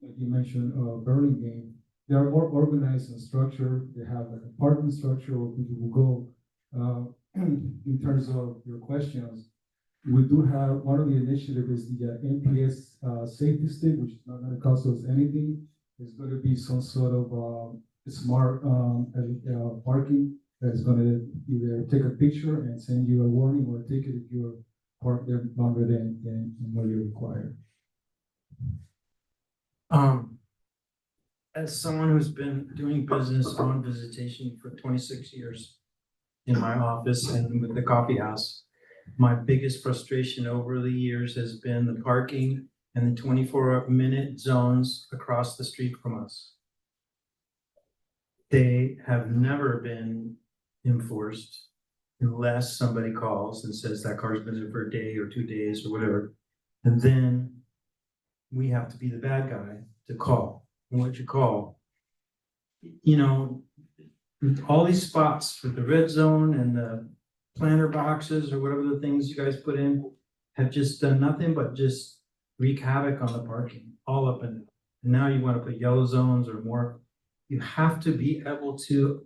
like you mentioned, Burlingame, they are more organized and structured. They have like a parking structure where people will go. In terms of your questions, we do have, one of the initiatives is the NPS safety stick, which is not gonna cost us anything. There's gonna be some sort of smart parking that's gonna either take a picture and send you a warning or a ticket if you're parked there longer than what you require. As someone who's been doing business on visitation for 26 years in my office and with the coffee house, my biggest frustration over the years has been the parking and the 24-minute zones across the street from us. They have never been enforced unless somebody calls and says that car's been there for a day or 2 days or whatever. And then we have to be the bad guy to call. And what you call, you know, all these spots for the red zone and the planter boxes or whatever the things you guys put in have just done nothing but just wreak havoc on the parking all up and down. And now you want to put yellow zones or more. You have to be able to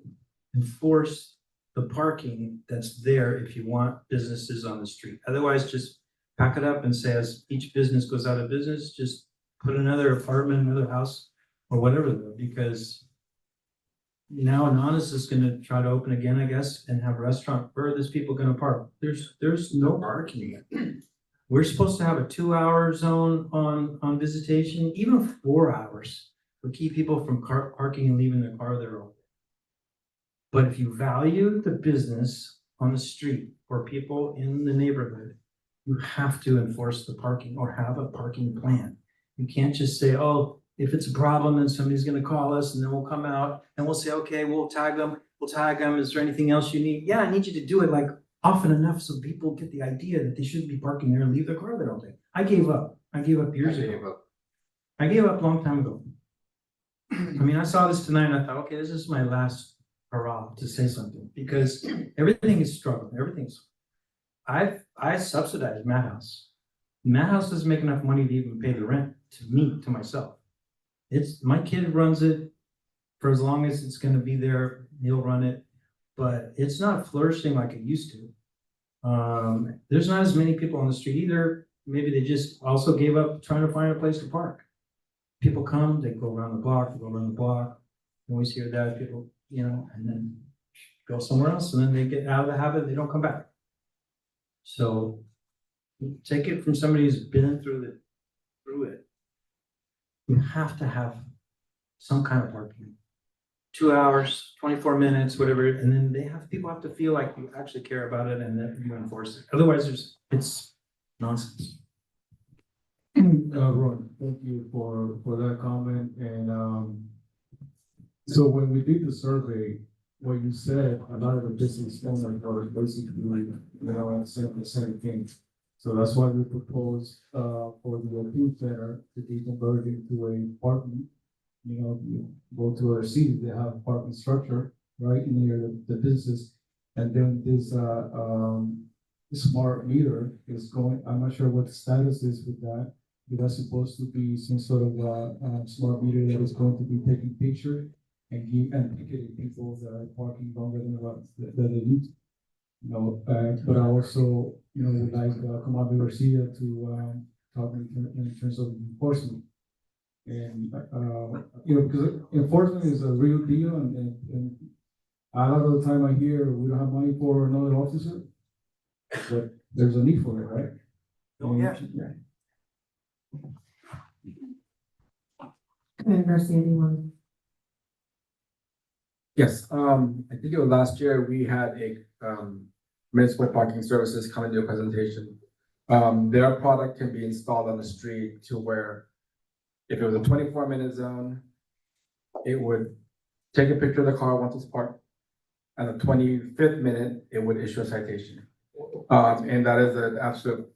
enforce the parking that's there if you want businesses on the street. Otherwise, just pack it up and say, as each business goes out of business, just put another apartment, another house, or whatever, because now Anonymous is gonna try to open again, I guess, and have a restaurant. Where are these people gonna park? There's no parking. We're supposed to have a 2-hour zone on visitation, even 4 hours would keep people from parking and leaving their car there all day. But if you value the business on the street or people in the neighborhood, you have to enforce the parking or have a parking plan. You can't just say, oh, if it's a problem, then somebody's gonna call us and then we'll come out and we'll say, okay, we'll tag them. Is there anything else you need? Yeah, I need you to do it like often enough so people get the idea that they shouldn't be parking there and leave their car there all day. I gave up years ago. I gave up a long time ago. I mean, I saw this tonight and I thought, okay, this is my last hurrah to say something because everything is struggling. I subsidize Madhouse. Madhouse doesn't make enough money to even pay the rent to myself. My kid runs it for as long as it's gonna be there, he'll run it, but it's not flourishing like it used to. There's not as many people on the street either. Maybe they just also gave up trying to find a place to park. People come, they go around the block, and we hear that people, and then go somewhere else, and then they get out of the habit, they don't come back. So take it from somebody who's been through it. You have to have some kind of parking. 2 hours, 24 minutes, whatever, and then people have to feel like you actually care about it and that you enforce it. Otherwise, it's nonsense. Ron, thank you for that comment. And so when we did the survey, what you said, a lot of the business owners are basically, saying the same thing. So that's why we proposed for the appeal center to be converted into a parking. You go to other cities, they have parking structure right near the business, and then this smart meter is going. I'm not sure what the status is with that. But that's supposed to be some sort of smart meter that is going to be taking picture and ticketing people that are parking longer than that they need. But I also, would like Commander Garcia to talk in terms of enforcement. And, because enforcement is a real deal and a lot of the time I hear we don't have money for another officer, but there's a need for it, right? Oh, yeah. Commander Garcia, do you want? Yes, I think it was last year, we had a municipal parking services come and do a presentation. Their product can be installed on the street to where if it was a 24-minute zone, it would take a picture of the car once it's parked. And the 25th minute, it would issue a citation. And that is an absolute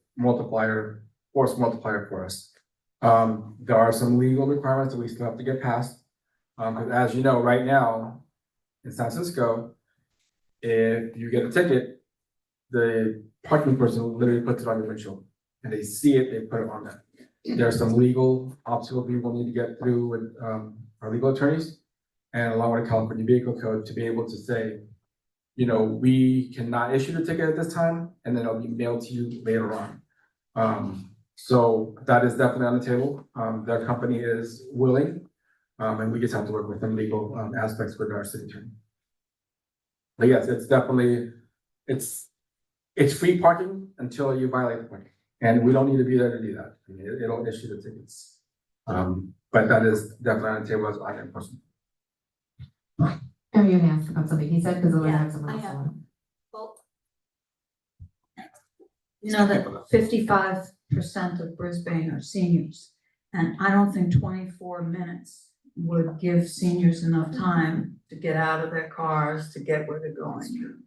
force multiplier for us. There are some legal requirements that we still have to get past. Because as you know, right now in San Francisco, if you get a ticket, the parking person literally puts it on your windshield and they see it, they put it on that. There are some legal obstacles we will need to get through with our legal attorneys and along with the California Vehicle Code to be able to say, you know, we cannot issue the ticket at this time, and then it'll be mailed to you later on. So that is definitely on the table. Their company is willing, and we just have to work with them legal aspects with our city attorney. But yes, it's definitely, it's free parking until you violate the parking, and we don't need to be there to do that. I mean, it'll issue the tickets. But that is definitely on the table as I am personally. Are you gonna ask about something he said, because otherwise I have Yeah, someone I else am. on. Well, you know that 55% of Brisbane are seniors, and I don't think 24 minutes would give seniors enough time to get out of their cars to get where they're going.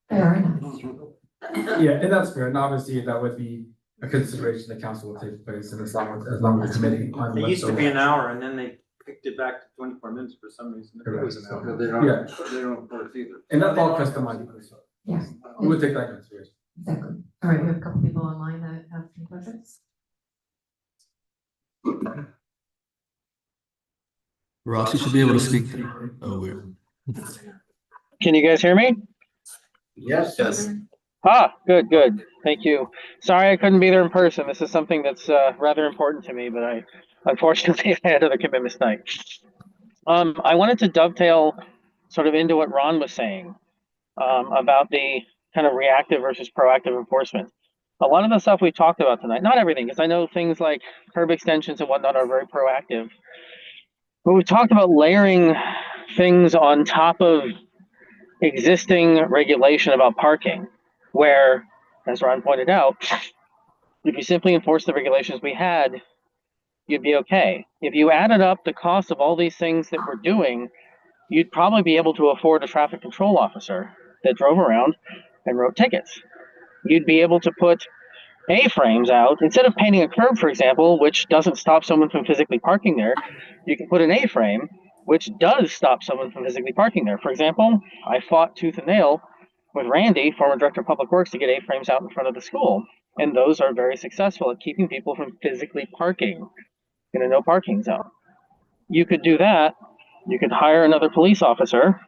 Fair enough. Yeah, and that's fair, and obviously that would be a consideration the council will take place, and as long as the committee. It used to be an hour and then they picked it back to 24 minutes for some reason. I think it was an hour. They don't enforce either. And that's all customized. Yeah, We would take that into consideration. exactly. All right, we have a couple people online that have some questions. Ross, you should be able to speak. Oh, weird. Can you guys hear me? Yes. Yes. Good. Thank you. Sorry I couldn't be there in person. This is something that's rather important to me, but I unfortunately I had other commitments tonight. I wanted to dovetail sort of into what Ron was saying about the kind of reactive versus proactive enforcement. A lot of the stuff we talked about tonight, not everything, because I know things like curb extensions and whatnot are very proactive. But we talked about layering things on top of existing regulation about parking, where, as Ron pointed out, if you simply enforce the regulations we had, you'd be okay. If you added up the cost of all these things that we're doing, you'd probably be able to afford a traffic control officer that drove around and wrote tickets. You'd be able to put A-frames out. Instead of painting a curb, for example, which doesn't stop someone from physically parking there, you can put an A-frame, which does stop someone from physically parking there. For example, I fought tooth and nail with Randy, former director of public works, to get A-frames out in front of the school. And those are very successful at keeping people from physically parking in a no parking zone. You could do that. You could hire another police officer,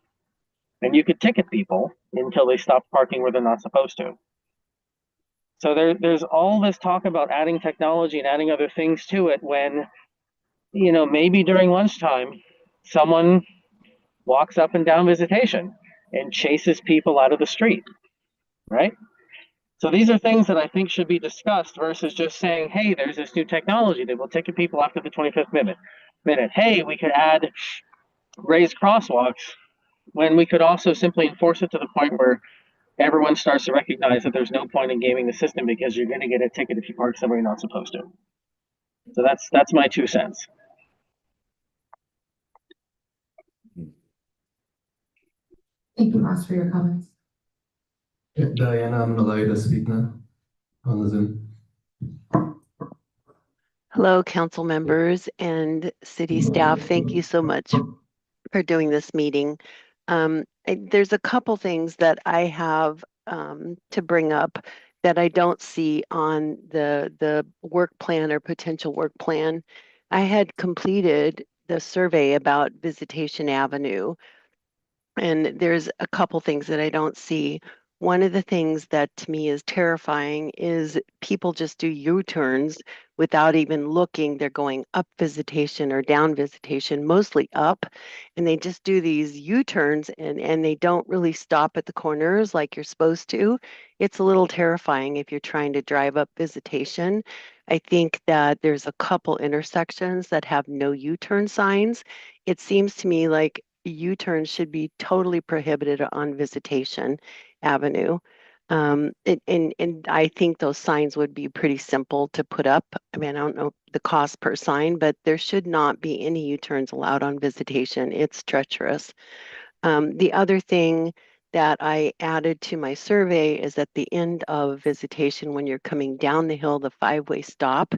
and you could ticket people until they stop parking where they're not supposed to. So there's all this talk about adding technology and adding other things to it when, you know, maybe during lunchtime, someone walks up and down Visitation and chases people out of the street, right? So these are things that I think should be discussed versus just saying, hey, there's this new technology that will ticket people after the 25th minute. Hey, we could add raised crosswalks when we could also simply enforce it to the point where everyone starts to recognize that there's no point in gaming the system because you're going to get a ticket if you park somewhere you're not supposed to. So that's my 2 cents. Thank you, Ross, for your comments. Diana, I'm gonna allow you to speak now on the Zoom. Hello, council members and city staff. Thank you so much for doing this meeting. There's a couple things that I have to bring up that I don't see on the work plan or potential work plan. I had completed the survey about Visitation Avenue, and there's a couple things that I don't see. One of the things that to me is terrifying is people just do U-turns without even looking. They're going up Visitation or down Visitation, mostly up, and they just do these U-turns and they don't really stop at the corners like you're supposed to. It's a little terrifying if you're trying to drive up Visitation. I think that there's a couple intersections that have no U-turn signs. It seems to me like U-turns should be totally prohibited on Visitation Avenue. And I think those signs would be pretty simple to put up. I mean, I don't know the cost per sign, but there should not be any U-turns allowed on Visitation. It's treacherous. The other thing that I added to my survey is at the end of Visitation, when you're coming down the hill, the 5-way stop.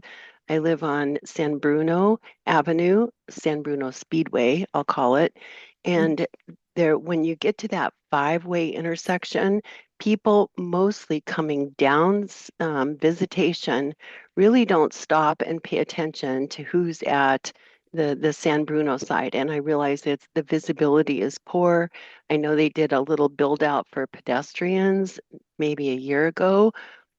I live on San Bruno Avenue, San Bruno Speedway, I'll call it. And there, when you get to that 5-way intersection, people mostly coming down Visitation really don't stop and pay attention to who's at the San Bruno side. And I realize the visibility is poor. I know they did a little build out for pedestrians maybe a year ago,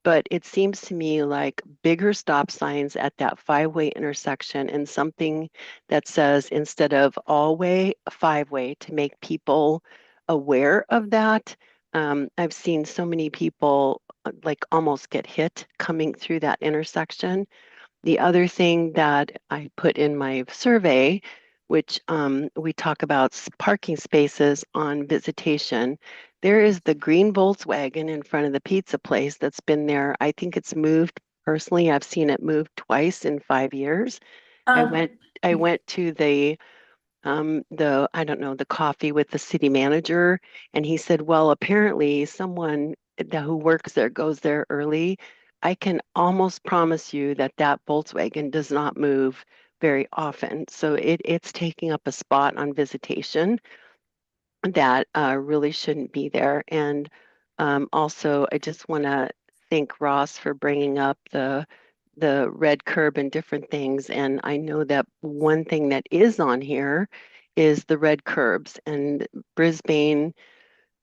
but it seems to me like bigger stop signs at that 5-way intersection and something that says instead of all way, 5-way to make people aware of that. I've seen so many people like almost get hit coming through that intersection. The other thing that I put in my survey, which we talk about parking spaces on Visitation, there is the green Volkswagen in front of the pizza place that's been there. I think it's moved. Personally, I've seen it move twice in 5 years. I went to I don't know, the coffee with the city manager, and he said, well, apparently someone who works there goes there early. I can almost promise you that that Volkswagen does not move very often. So it's taking up a spot on Visitation that really shouldn't be there. And also, I just want to thank Ross for bringing up the red curb and different things. And I know that one thing that is on here is the red curbs. And Brisbane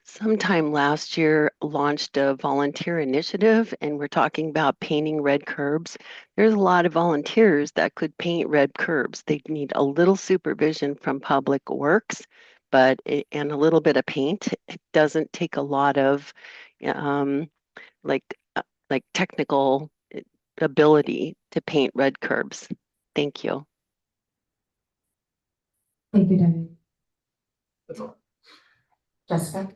sometime last year launched a volunteer initiative, and we're talking about painting red curbs. There's a lot of volunteers that could paint red curbs. They need a little supervision from Public Works, and a little bit of paint. It doesn't take a lot of um, like like technical ability to paint red curbs. Thank you. Thank you, David. Jessica?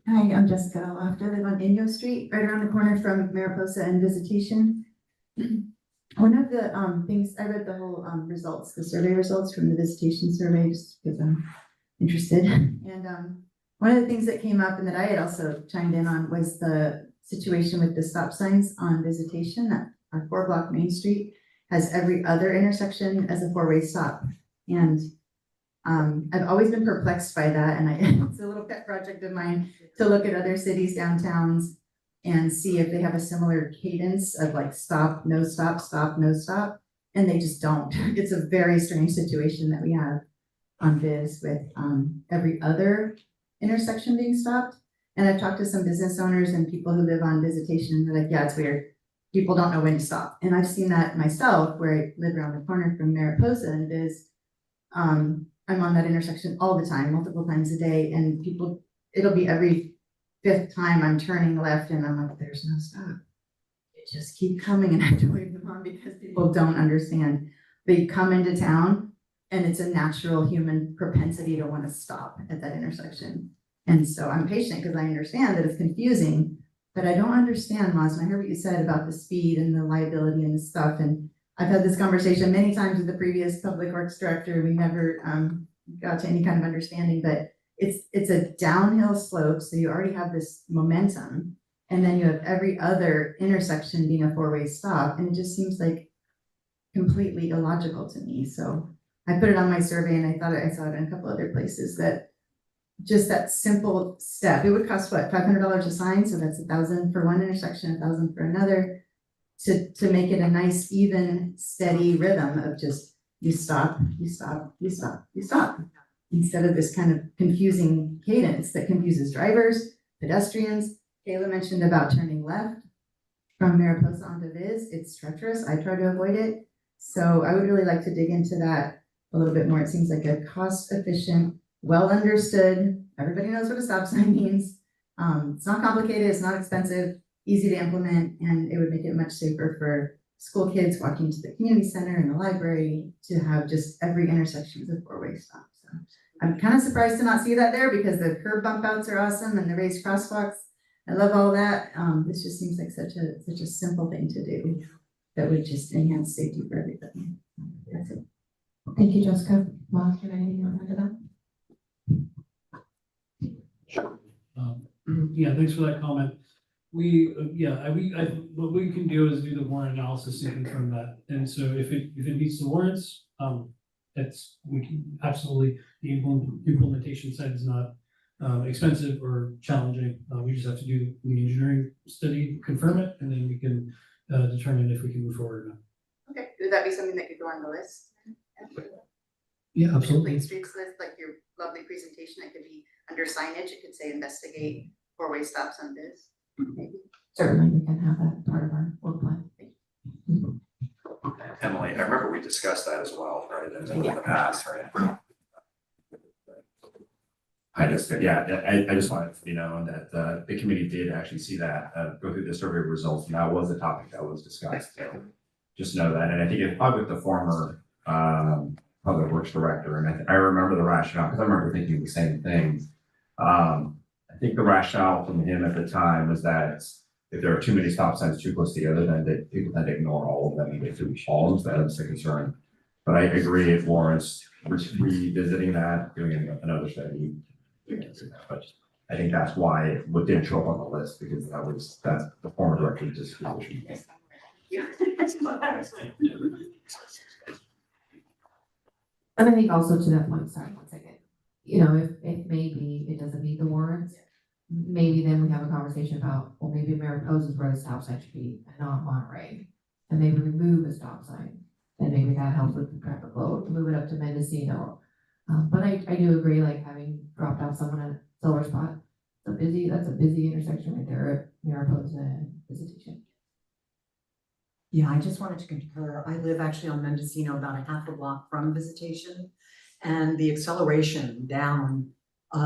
Hi, I'm Jessica Loft. I live on Inyo Street, right around the corner from Mariposa and Visitation. One of the things, I read the whole results, the survey results from the Visitation survey, just because I'm interested. And one of the things that came up and that I had also chimed in on was the situation with the stop signs on Visitation. That our 4-block Main Street has every other intersection as a 4-way stop. And I've always been perplexed by that, and it's a little pet project of mine to look at other cities' downtowns and see if they have a similar cadence of like stop, no stop, stop, no stop, and they just don't. It's a very strange situation that we have on Viz with every other intersection being stopped. And I've talked to some business owners and people who live on Visitation, and they're like, yeah, it's weird. People don't know when to stop. And I've seen that myself, where I live around the corner from Mariposa and Viz. I'm on that intersection all the time, multiple times a day, and people, it'll be every 5th time I'm turning left and I'm like, there's no stop. They just keep coming and I have to wave them on because people don't understand. They come into town and it's a natural human propensity to want to stop at that intersection. And so I'm patient because I understand that it's confusing, but I don't understand, Moz, and I heard what you said about the speed and the liability and the stuff. And I've had this conversation many times with the previous public works director. We never got to any kind of understanding, but it's a downhill slope. So you already have this momentum, and then you have every other intersection being a 4-way stop. And it just seems like completely illogical to me. So I put it on my survey, and I saw it in a couple other places, that just that simple step, it would cost what, $500 a sign. So that's $1,000 for one intersection, $1,000 for another. To make it a nice, even, steady rhythm of just you stop, you stop, you stop, you stop, instead of this kind of confusing cadence that confuses drivers, pedestrians. Kayla mentioned about turning left from Mariposa onto Viz. It's treacherous. I try to avoid it. So I would really like to dig into that a little bit more. It seems like a cost-efficient, well understood. Everybody knows what a stop sign means. It's not complicated. It's not expensive. Easy to implement, and it would make it much safer for school kids walking to the community center and the library to have just every intersection with a 4-way stop. So I'm kind of surprised to not see that there, because the curb bump outs are awesome and the raised crosswalks. I love all that. This just seems like such a simple thing to do that would just enhance safety for everybody. That's it. Thank you, Jessica. Mark, can anything you want to add to that? Sure. Yeah, thanks for that comment. What we can do is do the warrant analysis and confirm that. And so if it meets the warrants, we can absolutely, the implementation side is not expensive or challenging. We just have to do the engineering study, confirm it, and then we can determine if we can move forward or not. Okay, would that be something that could go on the list? Yeah, absolutely. Complete streets list, like your lovely presentation, it could be under signage, it could say investigate four-way stops on this. Certainly, we can have that part of our work plan. Emily, I remember we discussed that as well, right, in the past, right? I just wanted to be known that the committee did actually see that, go through the survey results, and that was a topic that was discussed, so just know that, and I think it's probably with the former Public Works Director, and I remember the rationale, because I remember thinking the same thing. I think the rationale from him at the time was that if there are too many stop signs too close together, then people tend to ignore all of them and get through all of them. That's a concern. But I agree, it warrants revisiting that, doing another study. But I think that's why it didn't show up on the list, because that's the former director just. And I think also to that point, sorry, one second, you know, if maybe it doesn't meet the warrants, maybe then we have a conversation about, well, maybe Mariposa's where the stop sign should be and not Monterey. And maybe remove a stop sign, and maybe that helps with the traffic flow, move it up to Mendocino. But I do agree, like having dropped off someone at Silver Spot, that's a busy intersection right there at Mariposa and Visitation. Yeah, I just wanted to concur. I live actually on Mendocino, about a half a block from Visitation. And the acceleration down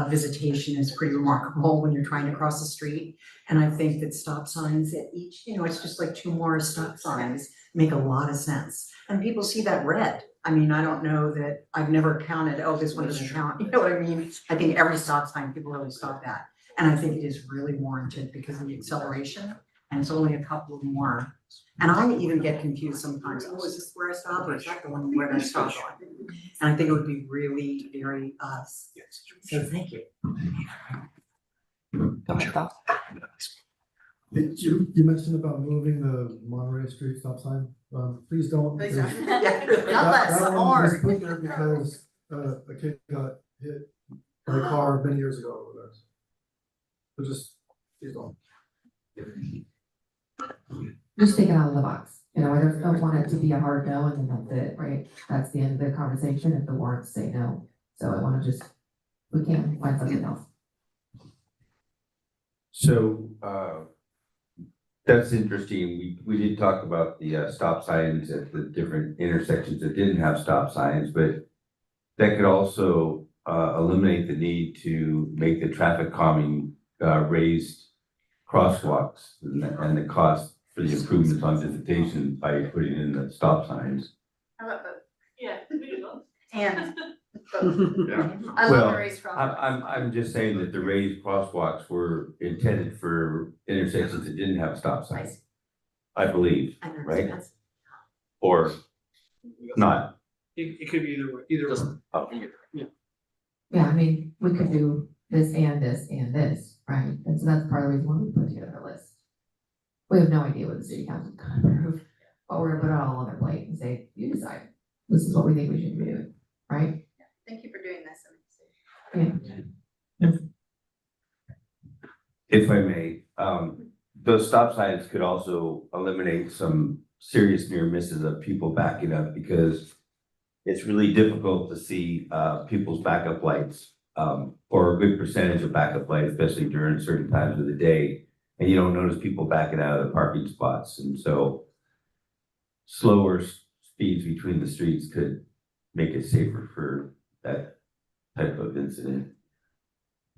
Visitation is pretty remarkable when you're trying to cross the street. And I think that stop signs at each, it's just like 2 more stop signs make a lot of sense. And people see that red. I mean, I don't know that, I've never counted, oh, this one doesn't count, you know what I mean? I think every stop sign, people really stop at. And I think it is really warranted because of the acceleration, and it's only a couple more. And I even get confused sometimes, oh, is this where I stop, or is that the one where I stop on? And I think it would be really very us. So thank you. You mentioned about moving the Monterey Street stop sign. Please don't. Please because don't. Yeah, that one more. was put there because a kid got hit by a car many years ago over there. So just, please don't. Just take it out of the box. I don't want it to be a hard no, and then that's it, right? That's the end of the conversation if the warrants say no. So I want to we can find something else. So, that's interesting. We did talk about the stop signs at the different intersections that didn't have stop signs, but that could also eliminate the need to make the traffic calming raised crosswalks and the cost for the improvements on Visitation by putting in the stop signs. How about both? Yeah. And Yeah. I love the race crosswalks. I'm just saying that the raised crosswalks were intended for intersections that didn't have stop signs. I believe, right? Or not. It could be either way. Oh. Yeah, I mean, we could do this and this and this, right? And so that's part of the reason why we put together a list. We have no idea what the city council is gonna approve, but we're gonna put it all on their plate and say, you decide. This is what we think we should be doing, right? Thank you for doing this. Yeah. If I may, those stop signs could also eliminate some serious near misses of people backing up, because it's really difficult to see people's backup lights, or a good percentage of backup lights, especially during certain times of the day. And you don't notice people backing out of the parking spots. And so slower speeds between the streets could make it safer for that type of incident.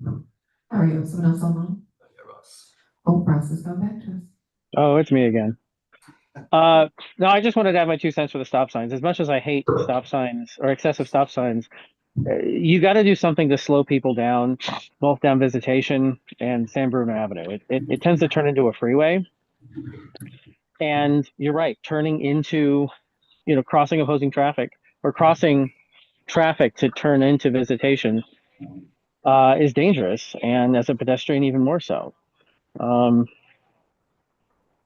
All right, someone else online? Oh, Ross is going back to us. Oh, it's me again. No, I just wanted to have my 2 cents for the stop signs. As much as I hate stop signs or excessive stop signs, you got to do something to slow people down, both down Visitation and San Bruno Avenue. It tends to turn into a freeway. And you're right, turning into, crossing opposing traffic or crossing traffic to turn into Visitation is dangerous. And as a pedestrian, even more so. I'm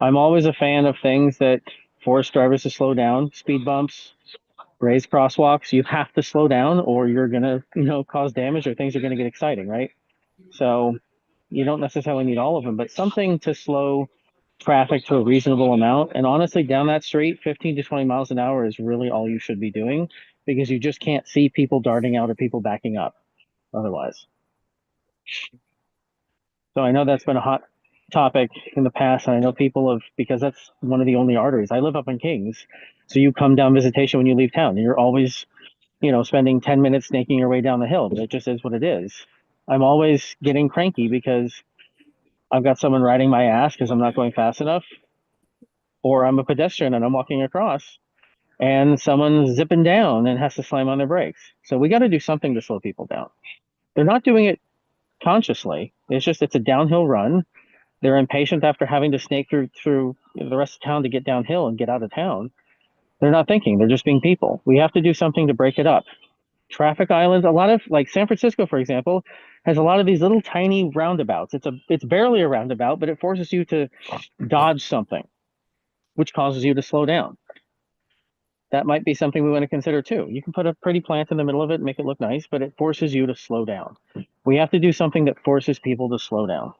always a fan of things that force drivers to slow down, speed bumps, raised crosswalks, you have to slow down or you're gonna, cause damage or things are gonna get exciting, right? So you don't necessarily need all of them, but something to slow traffic to a reasonable amount. And honestly, down that street, 15 to 20 miles an hour is really all you should be doing because you just can't see people darting out or people backing up otherwise. So I know that's been a hot topic in the past, and I know people have, because that's one of the only arteries. I live up in Kings, so you come down Visitation when you leave town, and you're always, spending 10 minutes snaking your way down the hill, but it just is what it is. I'm always getting cranky because I've got someone riding my ass because I'm not going fast enough, or I'm a pedestrian and I'm walking across, and someone's zipping down and has to slam on their brakes. So we got to do something to slow people down. They're not doing it consciously. It's a downhill run. They're impatient after having to snake through the rest of town to get downhill and get out of town. They're not thinking. They're just being people. We have to do something to break it up. Traffic islands, a lot of, like San Francisco, for example, has a lot of these little tiny roundabouts. It's barely a roundabout, but it forces you to dodge something, which causes you to slow down. That might be something we want to consider too. You can put a pretty plant in the middle of it and make it look nice, but it forces you to slow down. We have to do something that forces people to slow down.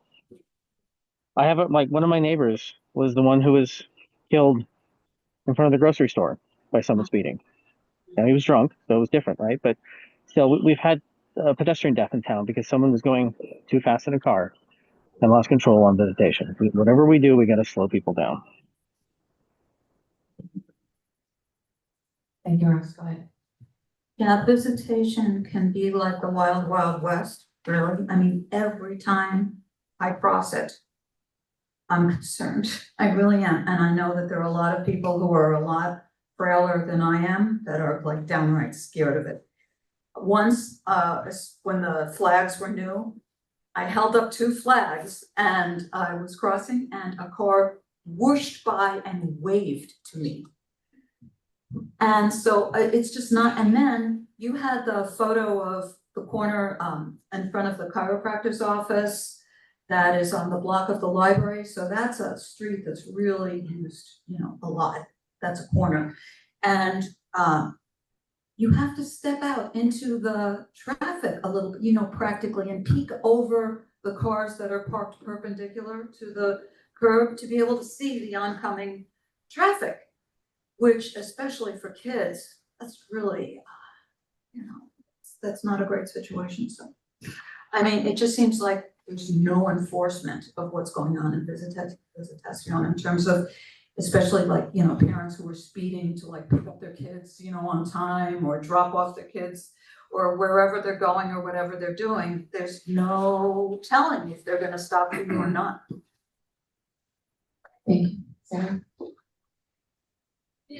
I have one of my neighbors was the one who was killed in front of the grocery store by someone speeding. Now he was drunk, so it was different, right? But still, we've had a pedestrian death in town because someone was going too fast in a car and lost control on Visitation. Whatever we do, we got to slow people down. Thank you, Ross. Go ahead. Yeah, Visitation can be like the wild, wild west, really. I mean, every time I cross it, I'm concerned. I really am. And I know that there are a lot of people who are a lot frailer than I am that are like downright scared of it. Once, when the flags were new, I held up 2 flags and I was crossing and a car whooshed by and waved to me. And so it's just not, and then you had the photo of the corner in front of the chiropractor's office that is on the block of the library. So that's a street that's really used, a lot. That's a corner. And you have to step out into the traffic a little bit, practically, and peek over the cars that are parked perpendicular to the curb to be able to see the oncoming traffic, which especially for kids, that's really, that's not a great situation. So, I mean, it just seems like there's no enforcement of what's going on in Visitation in terms of, especially like, parents who are speeding to like pick up their kids, on time or drop off their kids or wherever they're going or whatever they're doing. There's no telling if they're gonna stop you or not. Thank you. Sarah?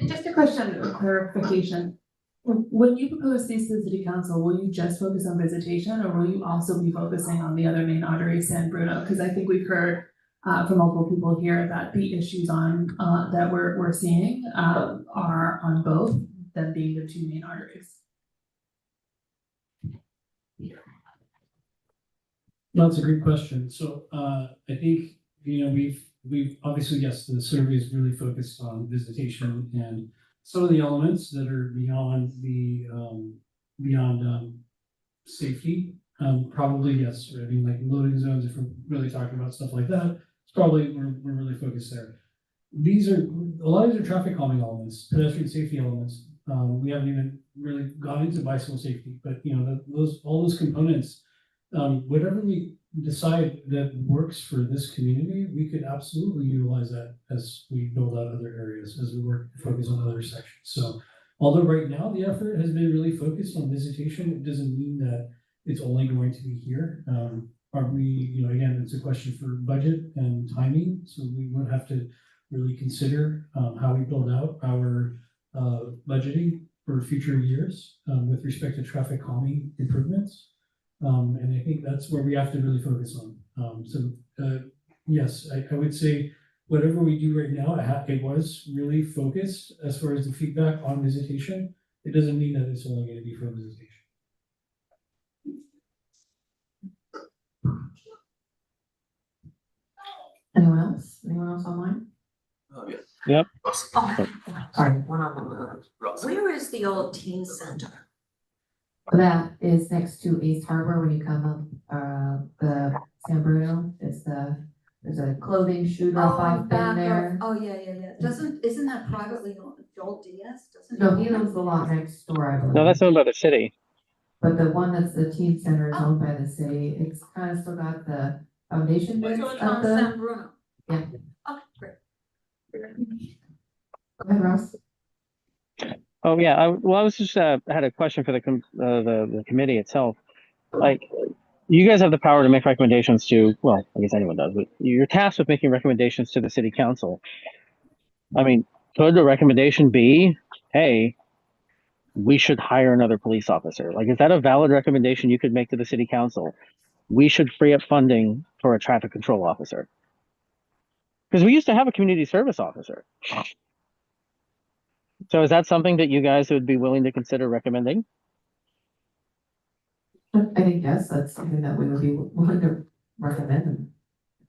Just a question of clarification. When you propose these to the city council, will you just focus on Visitation or will you also be focusing on the other main artery, San Bruno? Because I think we've heard from multiple people here that the issues that we're seeing are on both, them being the 2 main arteries. No, that's a great question. So I think, we've obviously, yes, the survey is really focused on Visitation and some of the elements that are beyond safety. Probably, yes, I mean, like loading zones, if we're really talking about stuff like that, it's probably, we're really focused there. A lot of these are traffic calming elements, pedestrian safety elements. We haven't even really gone into bicycle safety, but all those components, whatever we decide that works for this community, we could absolutely utilize that as we build out other areas, as we focus on other sections. So although right now the effort has been really focused on Visitation, it doesn't mean that it's only going to be here. Are we, again, it's a question for budget and timing. So we would have to really consider how we build out our budgeting for future years with respect to traffic calming improvements. And I think that's where we have to really focus on. Yes, I would say whatever we do right now, it was really focused as far as the feedback on Visitation. It doesn't mean that it's only going to be for Visitation. Anyone else? Anyone else online? Yep. Sorry, one on the. Where is the old teen center? That is next to Ace Harbor when you come up, the San Bruno, there's a clothing shoe drop off in there. Oh, yeah. Isn't that privately owned? Joel Diaz, doesn't No, he owns the lot next door, I believe. No, that's owned by the city. But the one that's the teen center is owned by the city. It's kind of still got the foundation bits So of it's on the. San Bruno. Yeah. Okay, great. Go ahead, Ross. Oh, yeah. I was just, had a question for the committee itself. Like, you guys have the power to make recommendations to, well, I guess anyone does, but you're tasked with making recommendations to the city council. I mean, could the recommendation be, hey, we should hire another police officer? Like, is that a valid recommendation you could make to the city council? We should free up funding for a traffic control officer. Because we used to have a community service officer. So is that something that you guys would be willing to consider recommending? I think yes, that's something that we would be willing to recommend.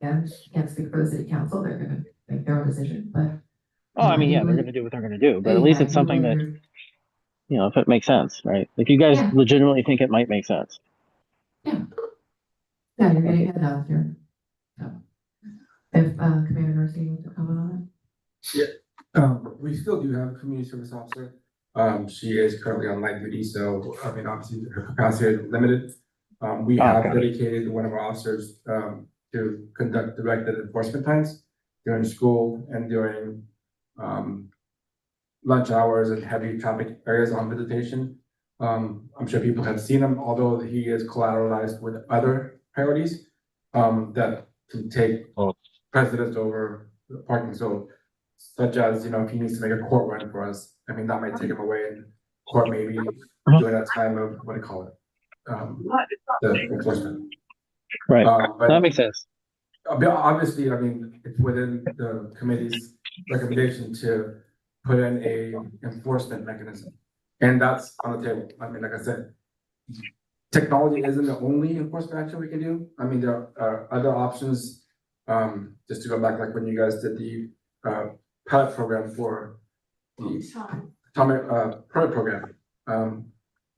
Again, can't speak for the city council, they're gonna make their own decision, but. Oh, I mean, yeah, they're going to do what they're going to do, but at least it's something that, you know, if it makes sense, right? If you guys legitimately think it might make sense. Yeah, you're getting ahead out here. So, if Commander Garcia wants to comment on We still do have a community service officer. She is currently on light duty, so I mean, obviously her capacity is limited. We have dedicated one of our officers to conduct directed enforcement times during school and during lunch hours and heavy traffic areas on visitation. I'm sure people have seen him, although he is collateralized with other priorities that can take precedence over the parking zone, such as, you know, if he needs to make a court run for us, I mean, that might take him away in court, maybe during that time of, what do you call it? The enforcement. Right, but that makes sense. Obviously, I mean, it's within the committee's recommendation to put in a enforcement mechanism. And that's on the table. I mean, like I said, technology isn't the only enforcement action we can do. I mean, there are other options. Just to go back, like when you guys did the pilot program for the atomic permit program,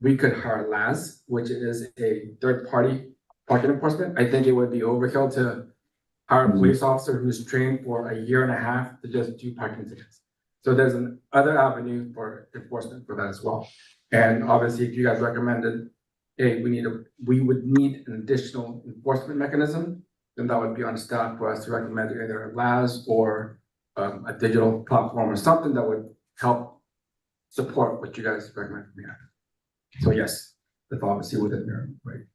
we could hire LAS, which is a third-party parking enforcement. I think it would be overkill to hire a police officer who's trained for a year and a half to just do parking tickets. So there's an other avenue for enforcement for that as well. And obviously, if you guys recommended, hey, we would need an additional enforcement mechanism, then that would be on staff for us to recommend either a LAS or a digital platform or something that would help support what you guys recommend. Yeah. So yes, that's obviously within there, right?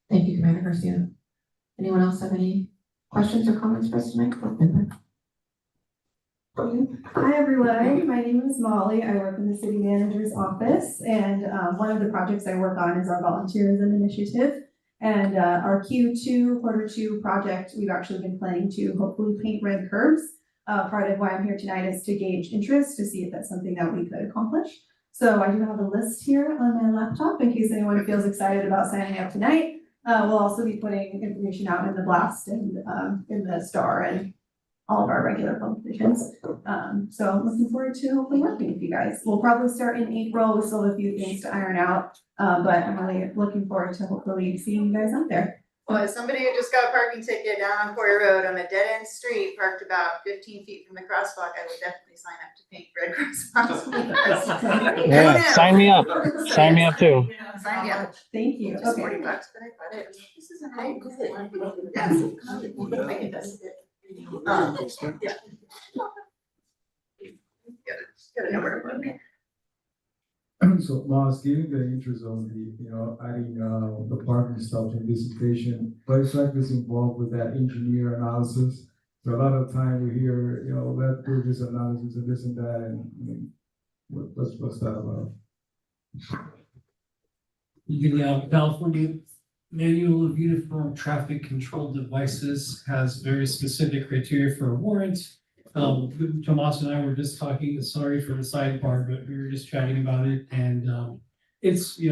Thank you, Commander Garcia. Anyone else have any questions or comments for us tonight? Hi, everyone. My name is Molly. I work in the city manager's office, and one of the projects I work on is our volunteerism initiative. And our Q2 project, we've actually been planning to hopefully paint red curbs. Part of why I'm here tonight is to gauge interest to see if that's something that we could accomplish. So I do have a list here on my laptop in case anyone feels excited about signing up tonight. We'll also be putting information out in the blast and in the Star and all of our regular publications. So I'm looking forward to hopefully working with you guys. We'll probably start in April. We still have a few things to iron out, but I'm really looking forward to hopefully seeing you guys out there. Well, as somebody who just got a parking ticket down on Quarry Road on a dead end street, parked about 15 feet from the crosswalk, I would definitely sign up to paint red crosswalks. Yeah, sign me up. Sign me up too. Sign me up. Thank you. Just Okay. $40, but I bought it. This isn't how good. Yes. Make it this. Yeah. Gotta know where to look. So, Mars, given the interest on the, adding the parking stuff in visitation, what exactly is involved with that engineer analysis? So a lot of time we hear, let's do this analysis and this and that, and I mean, what's that about? California Manual of Uniform Traffic Control Devices has very specific criteria for a warrant. Tomas and I were just talking, sorry for the sidebar, but we were just chatting about it, and it's, I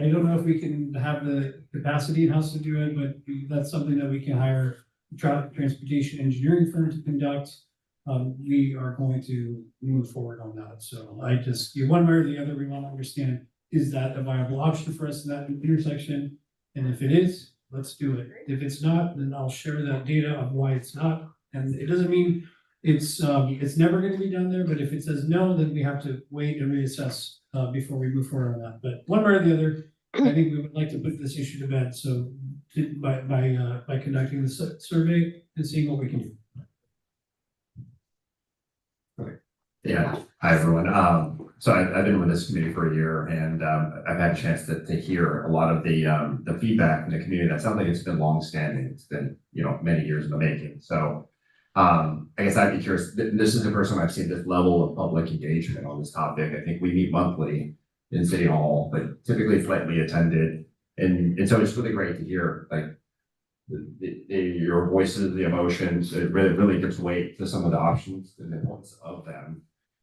don't know if we can have the capacity in-house to do it, but that's something that we can hire a traffic transportation engineering firm to conduct. we are going to move forward on that. So I just, one way or the other, we want to understand, is that a viable option for us in that intersection? And if it is, let's do it. If it's not, then I'll share that data of why it's not. And it doesn't mean it's never gonna be done there, but if it says no, then we have to wait and reassess before we move forward on that. But one way or the other, I think we would like to put this issue to bed. So by conducting the survey and seeing what we can do. Yeah, hi everyone. So I've been with this committee for a year, and I've had a chance to hear a lot of the feedback from the community. That sounds like it's been longstanding. It's been, you know, many years in the making. So I guess I'd be curious. This is the first time I've seen this level of public engagement on this topic. I think we meet monthly in City Hall, but typically it's lightly attended, and so it's really great to hear like your voices, the emotions. It really gives weight to some of the options and the importance of them.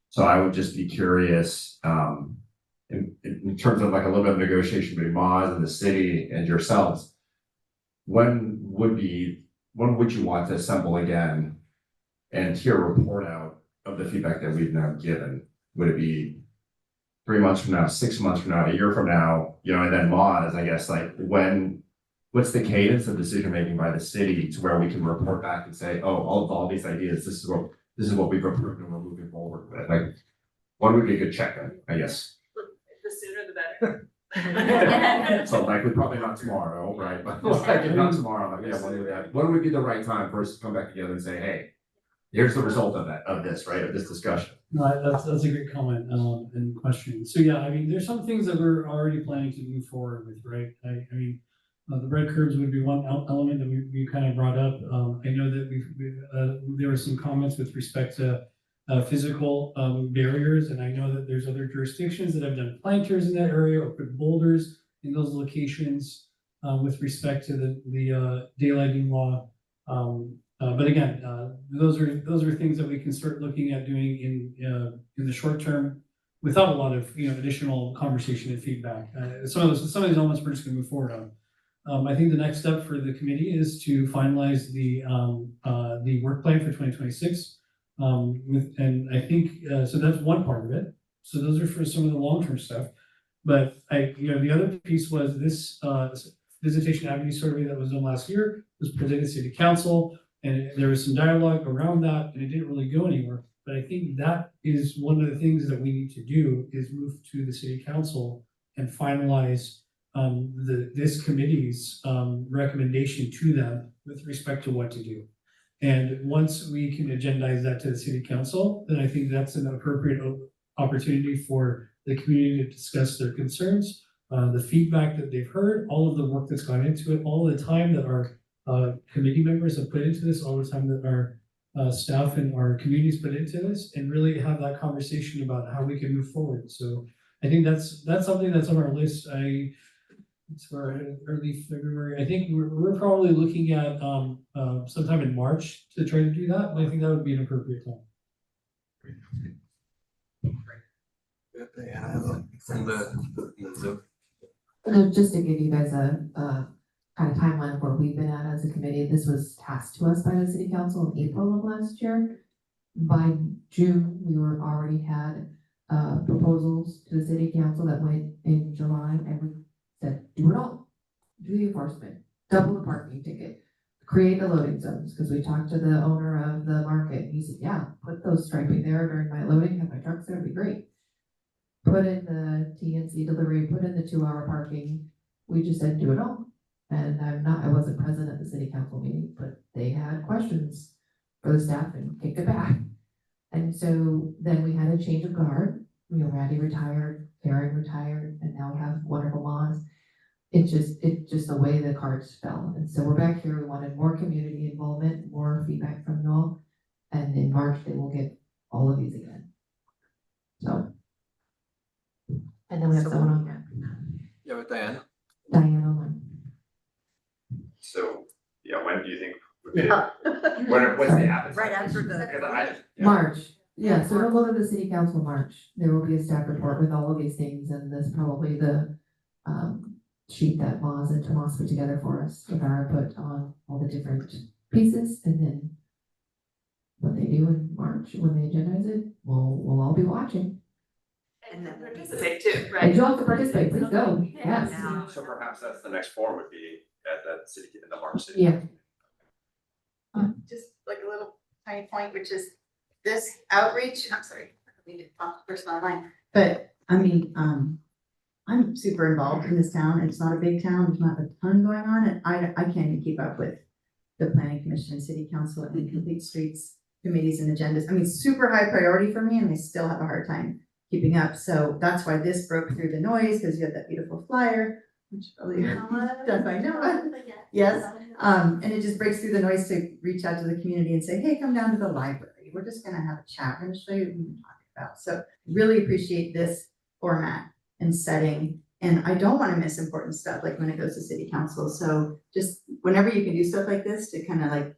So I would just be curious, in terms of like a little bit of negotiation between Moz and the city and yourselves, when would you want to assemble again and hear a report out of the feedback that we've now given? Would it be 3 months from now, 6 months from now, a year from now, you know, and then Moz, I guess, like what's the cadence of decision making by the city to where we can report back and say, oh, all these ideas, this is what we've approved and we're moving forward with. Like, what would be a good check-in, I guess? The sooner the better. So likely probably not tomorrow, right? But like, if not tomorrow, like, yeah, when would be the right time for us to come back together and say, hey, here's the result of this, right, of this discussion? No, that's a great comment and question. So yeah, I mean, there's some things that we're already planning to move forward with, right? I mean, the bread curves would be one element that we kind of brought up. I know that there were some comments with respect to physical barriers, and I know that there's other jurisdictions that have done planters in that area or put boulders in those locations with respect to the daylighting law. But again, those are things that we can start looking at doing in the short term without a lot of additional conversation and feedback. Some of these elements we're just going to move forward on. I think the next step for the committee is to finalize the work plan for 2026. And I think so that's one part of it. So those are for some of the long-term stuff. But the other piece was this visitation avenue survey that was done last year was presented to City Council, and there was some dialogue around that, and it didn't really go anywhere. But I think that is one of the things that we need to do is move to the City Council and finalize this committee's recommendation to them with respect to what to do. And once we can agendize that to the City Council, then I think that's an appropriate opportunity for the community to discuss their concerns, the feedback that they've heard, all of the work that's gone into it, all the time that our committee members have put into this, all the time that our staff and our communities put into this, and really have that conversation about how we can move forward. So I think that's something that's on our list. It's for early February. I think we're probably looking at sometime in March to try to do that. And I think that would be an appropriate time. Just to give you guys a kind of timeline of where we've been at as a committee, this was tasked to us by the City Council in April of last year. By June, we already had proposals to the City Council that went in July, and we said, do it all. Do the enforcement, double the parking ticket, create the loading zones, because we talked to the owner of the market. He said, yeah, put those striping there during my loading, have my trucks there, it'd be great. Put in the TNC delivery, put in the 2-hour parking. We just said, do it all. And I wasn't present at the City Council meeting, but they had questions for the staff and kicked it back. And so then we had a change of guard. Randy retired, Karen retired, and now we have wonderful Moz. It's just the way the cards fell. And so we're back here. We wanted more community involvement, more feedback from you all. And in March, they will get all of these again. So, and then we have someone on there. Yeah, with Diane. Diane online. So, yeah, when do you think would be, what's the appetite? Right after the. March. Yeah, so it'll go to the City Council in March. There will be a staff report with all of these things, and there's probably the sheet that Moz and Tomas put together for us with our input on all the different pieces, and then what they do in March, when they agendize it, we'll all be watching. And then participate too, right? And you all have to participate, please go, yes. So perhaps that's the next forum would be at that city, in the March city. Yeah. Just like a little tiny point, which is this outreach, I'm sorry, I don't mean to talk first online, but I mean, I'm super involved in this town. It's not a big town, there's not a ton going on, and I can't even keep up with the planning commission and city council and the complete streets committees and agendas. I mean, super high priority for me, and I still have a hard time keeping up. So that's why this broke through the noise, because you had that beautiful flyer, which probably done by Noah. Yes, and it just breaks through the noise to reach out to the community and say, hey, come down to the library. We're just gonna have a chat. We're gonna show you what we've been talking about. So really appreciate this format and setting. And I don't want to miss important stuff like when it goes to city council. So just whenever you can do stuff like this to kind of like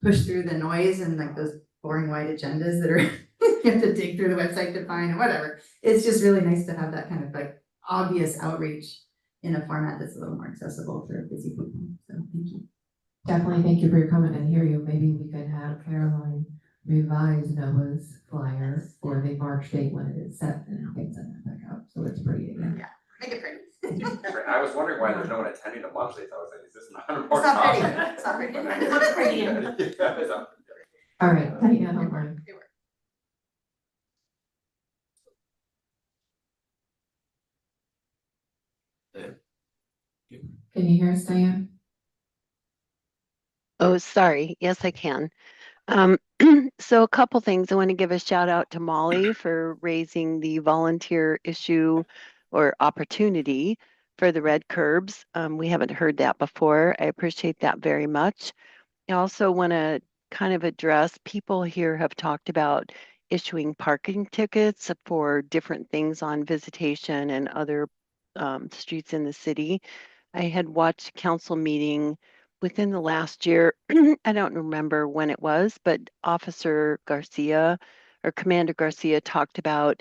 push through the noise and like those boring white agendas that are you have to dig through the website to find or whatever. It's just really nice to have that kind of like obvious outreach in a format that's a little more accessible for busy people. So thank you. Definitely, thank you for your comment and hear you. Maybe we could have Caroline revise Noah's flyer for the March date when it is set, and I can send that back out, so it's pretty again. Yeah, make it pretty. I was wondering why there's no one attending the monthly, so I was like, is this not an It's important not pretty, topic? it's not pretty. It looks pretty. Yeah, it's not. All right, Diana, don't worry. Can you hear us, Diane? Oh, sorry. Yes, I can. So a couple things. I want to give a shout out to Molly for raising the volunteer issue or opportunity for the red curbs. We haven't heard that before. I appreciate that very much. I also want to kind of address, people here have talked about issuing parking tickets for different things on Visitation and other streets in the city. I had watched a council meeting within the last year. I don't remember when it was, but Officer Garcia or Commander Garcia talked about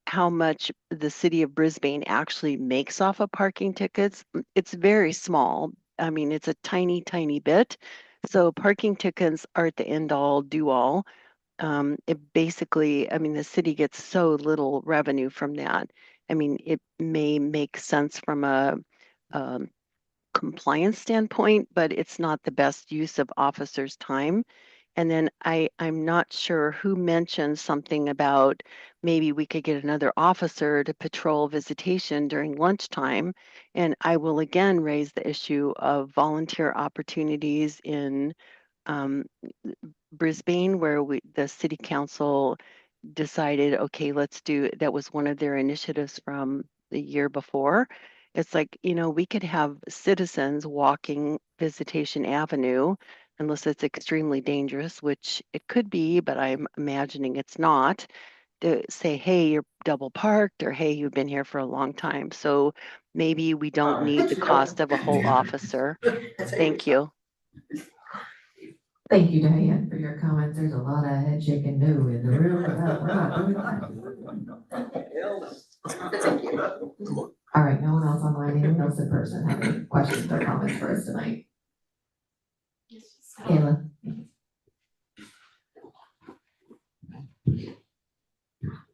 how much the city of Brisbane actually makes off of parking tickets. It's very small. I mean, it's a tiny, tiny bit. So parking tickets aren't the end all do all. It basically, I mean, the city gets so little revenue from that. I mean, it may make sense from a compliance standpoint, but it's not the best use of officers' time. And then I'm not sure who mentioned something about maybe we could get another officer to patrol Visitation during lunchtime. And I will again raise the issue of volunteer opportunities in Brisbane, where the city council decided, okay, let's do, that was one of their initiatives from the year before. It's like, we could have citizens walking Visitation Avenue, unless it's extremely dangerous, which it could be, but I'm imagining it's not, to say, hey, you're double parked, or hey, you've been here for a long time. So maybe we don't need the cost of a whole officer. Thank you. Thank you, Diane, for your comments. There's a lot of head shaking no in the room. We're not doing that. All right, no one else online, anyone else in person have any questions or comments for us tonight? Kayla.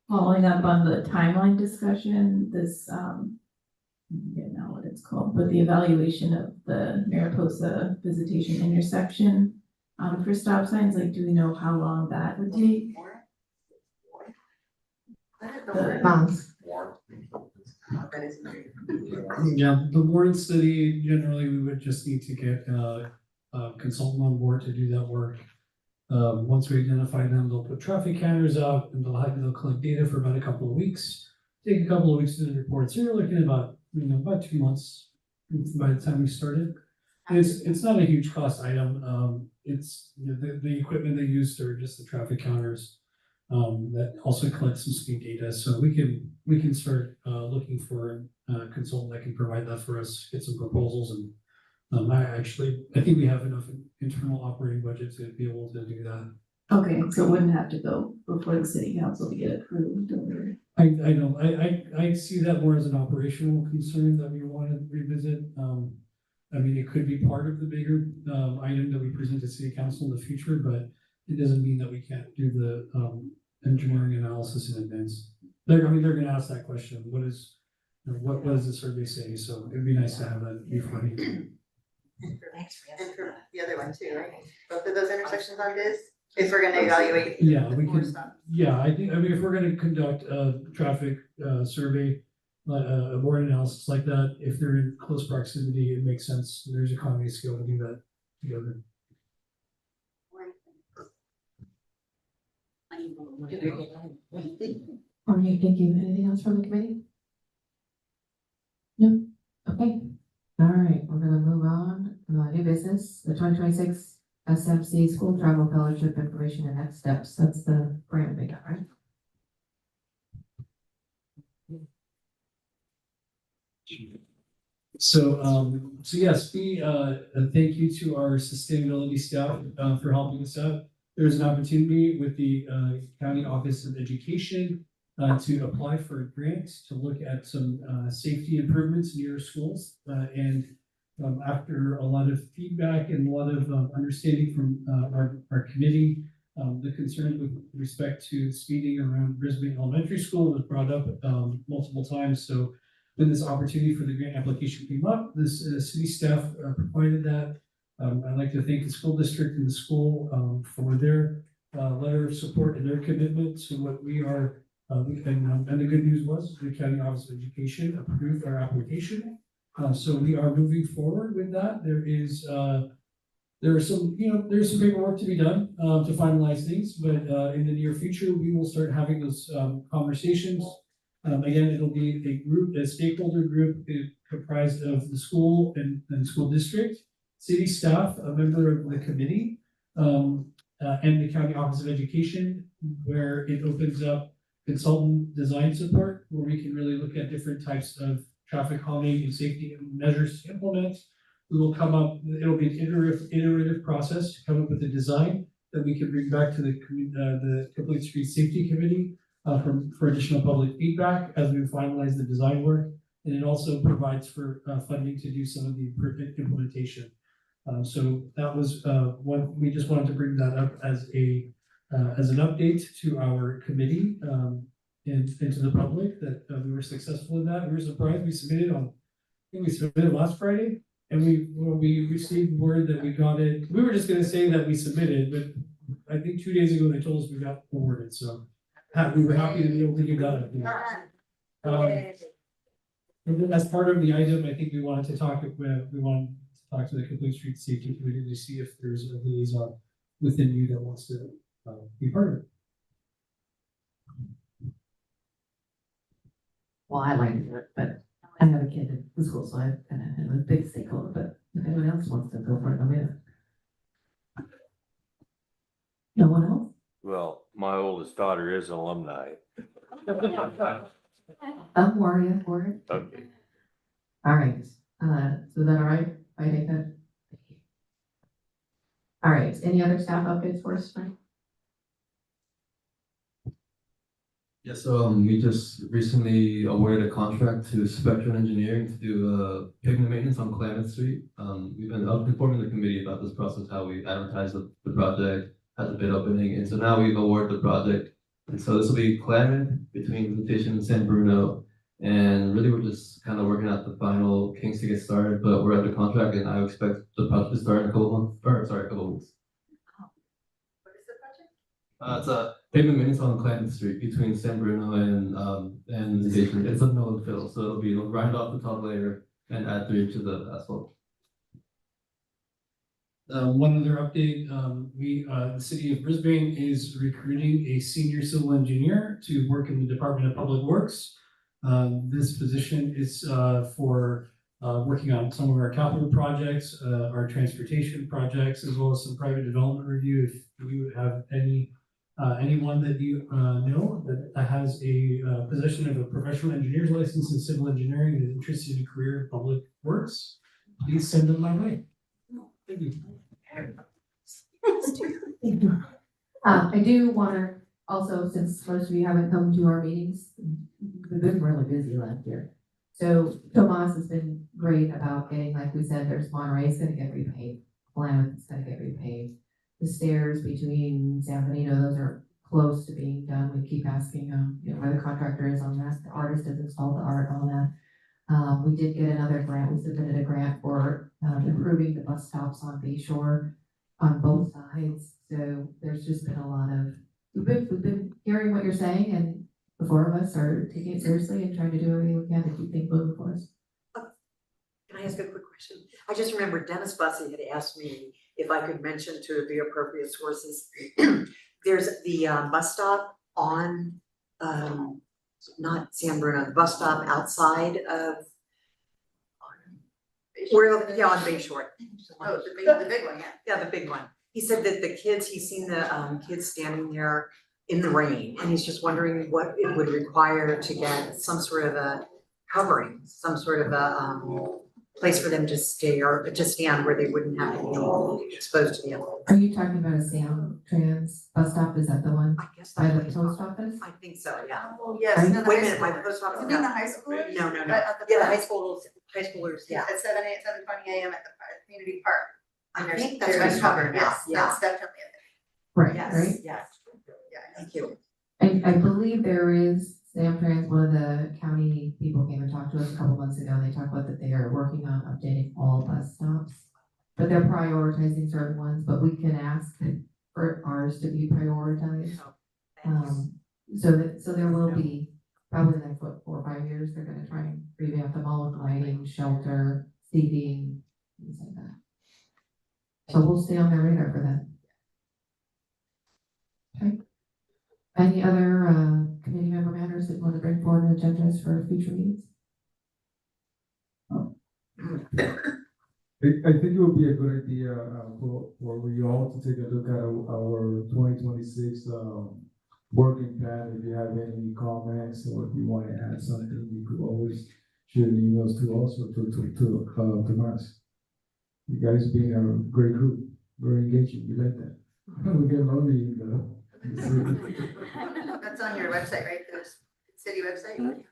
Following up on the timeline discussion, this, I don't know what it's called, but the evaluation of the Mariposa Visitation intersection for stop signs, like, do we know how long that would take? Yeah, the Warren City, generally, we would just need to get a consultant on board to do that work. Once we identify them, they'll put traffic counters up and they'll collect data for about a couple of weeks. Take a couple of weeks to do the report. So you're looking at about 2 months by the time we started. And it's not a huge cost item. It's the equipment they used are just the traffic counters that also collect some speed data. So we can start looking for a consultant that can provide that for us, get some proposals, and I think we have enough internal operating budget to be able to do that. Okay, so it wouldn't have to go before the city council to get approved. I see that more as an operational concern that we want to revisit. I mean, it could be part of the bigger item that we present to city council in the future, but it doesn't mean that we can't do the, engineering analysis in advance. They're gonna ask that question, what is, what does the survey say? So it'd be nice to have that before. And for the other one too, right? Both of those intersections on this, if we're gonna evaluate. Yeah, we more can, stuff. yeah, I mean, if we're gonna conduct a traffic, survey, a board analysis like that, if they're in close proximity, it makes sense. There's economy of scale to do that together. All right, thank you. Anything else from the committee? No? Okay. All right, we're gonna move on. New business, the 2026 SMC School Travel Fellowship Information and Next Steps. That's the grant we got, right? So yes, thank you to our sustainability staff, for helping us out. There's an opportunity with the, County Office of Education, to apply for a grant to look at some, safety improvements near schools. After a lot of feedback and a lot of, understanding from, our committee, the concern with respect to speeding around Brisbane Elementary School was brought up, multiple times. So when this opportunity for the grant application came up, this city staff provided that. I'd like to thank the school district and the school for their letter of support and their commitment to what we are. And the good news was the County Office of Education approved our application. So we are moving forward with that. There's some paperwork to be done to finalize things, but in the near future, we will start having those conversations. Again, it'll be a stakeholder group comprised of the school and school district, city staff, a member of the committee, and the County Office of Education, where it opens up consultant design support, where we can really look at different types of traffic calming and safety measures to implement. We will come up, it'll be an iterative process to come up with a design that we can bring back to the Complete Street Safety Committee for additional public feedback as we finalize the design work. And it also provides for funding to do some of the implementation. So that was one, we just wanted to bring that up as an update to our committee and to the public that we were successful in that. We were surprised. We submitted last Friday, and we received word that we got it. We were just going to say that we submitted, but I think 2 days ago they told us we got awarded. So we were happy to be able to give that up. As part of the item, I think we wanted to talk to the Complete Street Safety Committee to see if there's a liaison within you that wants to be part of it. Well, I like it, but I have a kid in the school, so I kind of am a big stakeholder, but if anyone else wants to go for it, I'm in. No one else? Well, my oldest daughter is alumni. I'm worried for it. Okay. All right, so is that all right? I take that. All right, any other staff updates for us, Frank? Yeah, so we just recently awarded a contract to Spectrum Engineering to do pavement maintenance on Klamath Street. We've been informing the committee about this process, how we advertise the project, had the bid opening, and so now we've awarded the project. And so this will be Klamath between Visitation and San Bruno, and really we're just kind of working out the final kinks to get started, but we're under contract and I expect the project to start in a couple of weeks. What is the project? It's a pavement maintenance on Clanton Street between San Bruno and the station. It's a mill and fill, so it'll be grind off the top layer and add 3 to the asphalt. One other update, the city of Brisbane is recruiting a senior civil engineer to work in the Department of Public Works. This position is for working on some of our capital projects, our transportation projects, as well as some private development review. If you have anyone that you know that has a position of a professional engineer's license in civil engineering and is interested in a career in public works, please send them my way. Thank you. I do want to also, since most of you haven't come to our meetings, we've been really busy last year. So Tomas has been great about getting, like we said, there's Monterey's going to get repaid, Klamath is going to get repaid. the stairs between San Benito, those are close to being done. We keep asking, where the contractor is on that, the artist has installed the art on that. We did get another grant, we submitted a grant for, improving the bus stops on Bay Shore on both sides. So there's just been a lot of, we've been hearing what you're saying, and the four of us are taking it seriously and trying to do everything we can to keep things moving for us. Can I ask a quick question? I just remember Dennis Bussey had asked me if I could mention to the appropriate sources. There's the bus stop on, not San Bruno, the bus stop outside of, where, yeah, on Bay Shore. Oh, the big one, yeah. Yeah, the big one. He said that the kids, he's seen the kids standing there in the rain, and he's just wondering what it would require to get some sort of a covering, some sort of a place for them to stay or to stand where they wouldn't have to be exposed to the elements. Are you talking about a Sam Trans bus stop? Is that the one I guess by that's the what post office? I think so, yeah. Yes, no, the Wait a high minute, my school. post office. Is it in the high school? No, no, no. But at the Yeah, the park. high schoolers, yeah. At 7:20 AM at the community park. I There's- think that's there's what I'm talking covered, about, yes, yeah. that's definitely a thing. Right, Yes, right? yes. Yeah. Thank you. I believe there is Sam Trans, one of the county people came and talked to us a couple months ago, and they talked about that they are working on updating all bus stops. But they're prioritizing certain ones, but we can ask for ours to be prioritized. So there will be, probably in the next, 4 or 5 years, they're gonna try and revamp them all with lighting, shelter, seating, things like that. So we'll stay on their radar for that. Okay. Any other committee member matters that want to bring forward agendas for future meetings? I think it would be a good idea, for you all to take a look at our 2026, working plan. If you have any comments or if you want to add something, you could always shoot emails to us or to us. You guys being a great group, very engaging, we like that. We get lonely in the city. That's on your website, right? The city website?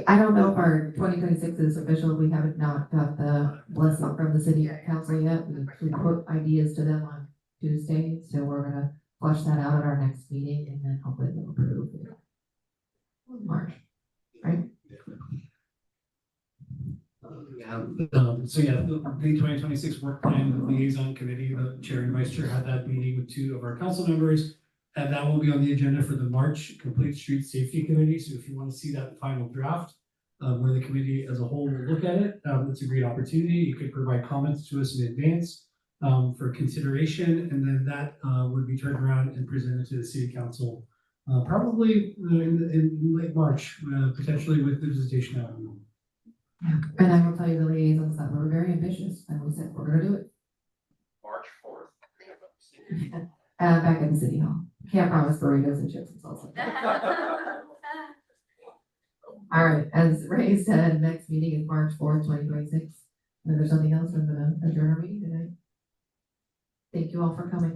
I don't know if our 2026 is official. We haven't not got the blessing from the city council yet. We put ideas to them on Tuesday, so we're gonna flush that out at our next meeting and then hopefully they'll approve it in March, right? So yeah, the 2026 work plan liaison committee, the chair and vice chair had that meeting with 2 of our council members. And that will be on the agenda for the March Complete Street Safety Committee. So if you want to see that final draft, where the committee as a whole will look at it, it's a great opportunity. You could provide comments to us in advance for consideration, and then that would be turned around and presented to the city council probably in late March, potentially with the visitation avenue. Yeah, and I will tell you the liaisons that were very ambitious and we said, we're gonna do it. March 4th. Back in the city hall. Can't promise burritos and chips and salsa. All right, as Ray said, next meeting is March 4th, 2026. And if there's something else, I'm gonna adjourn our meeting tonight. Thank you all for coming.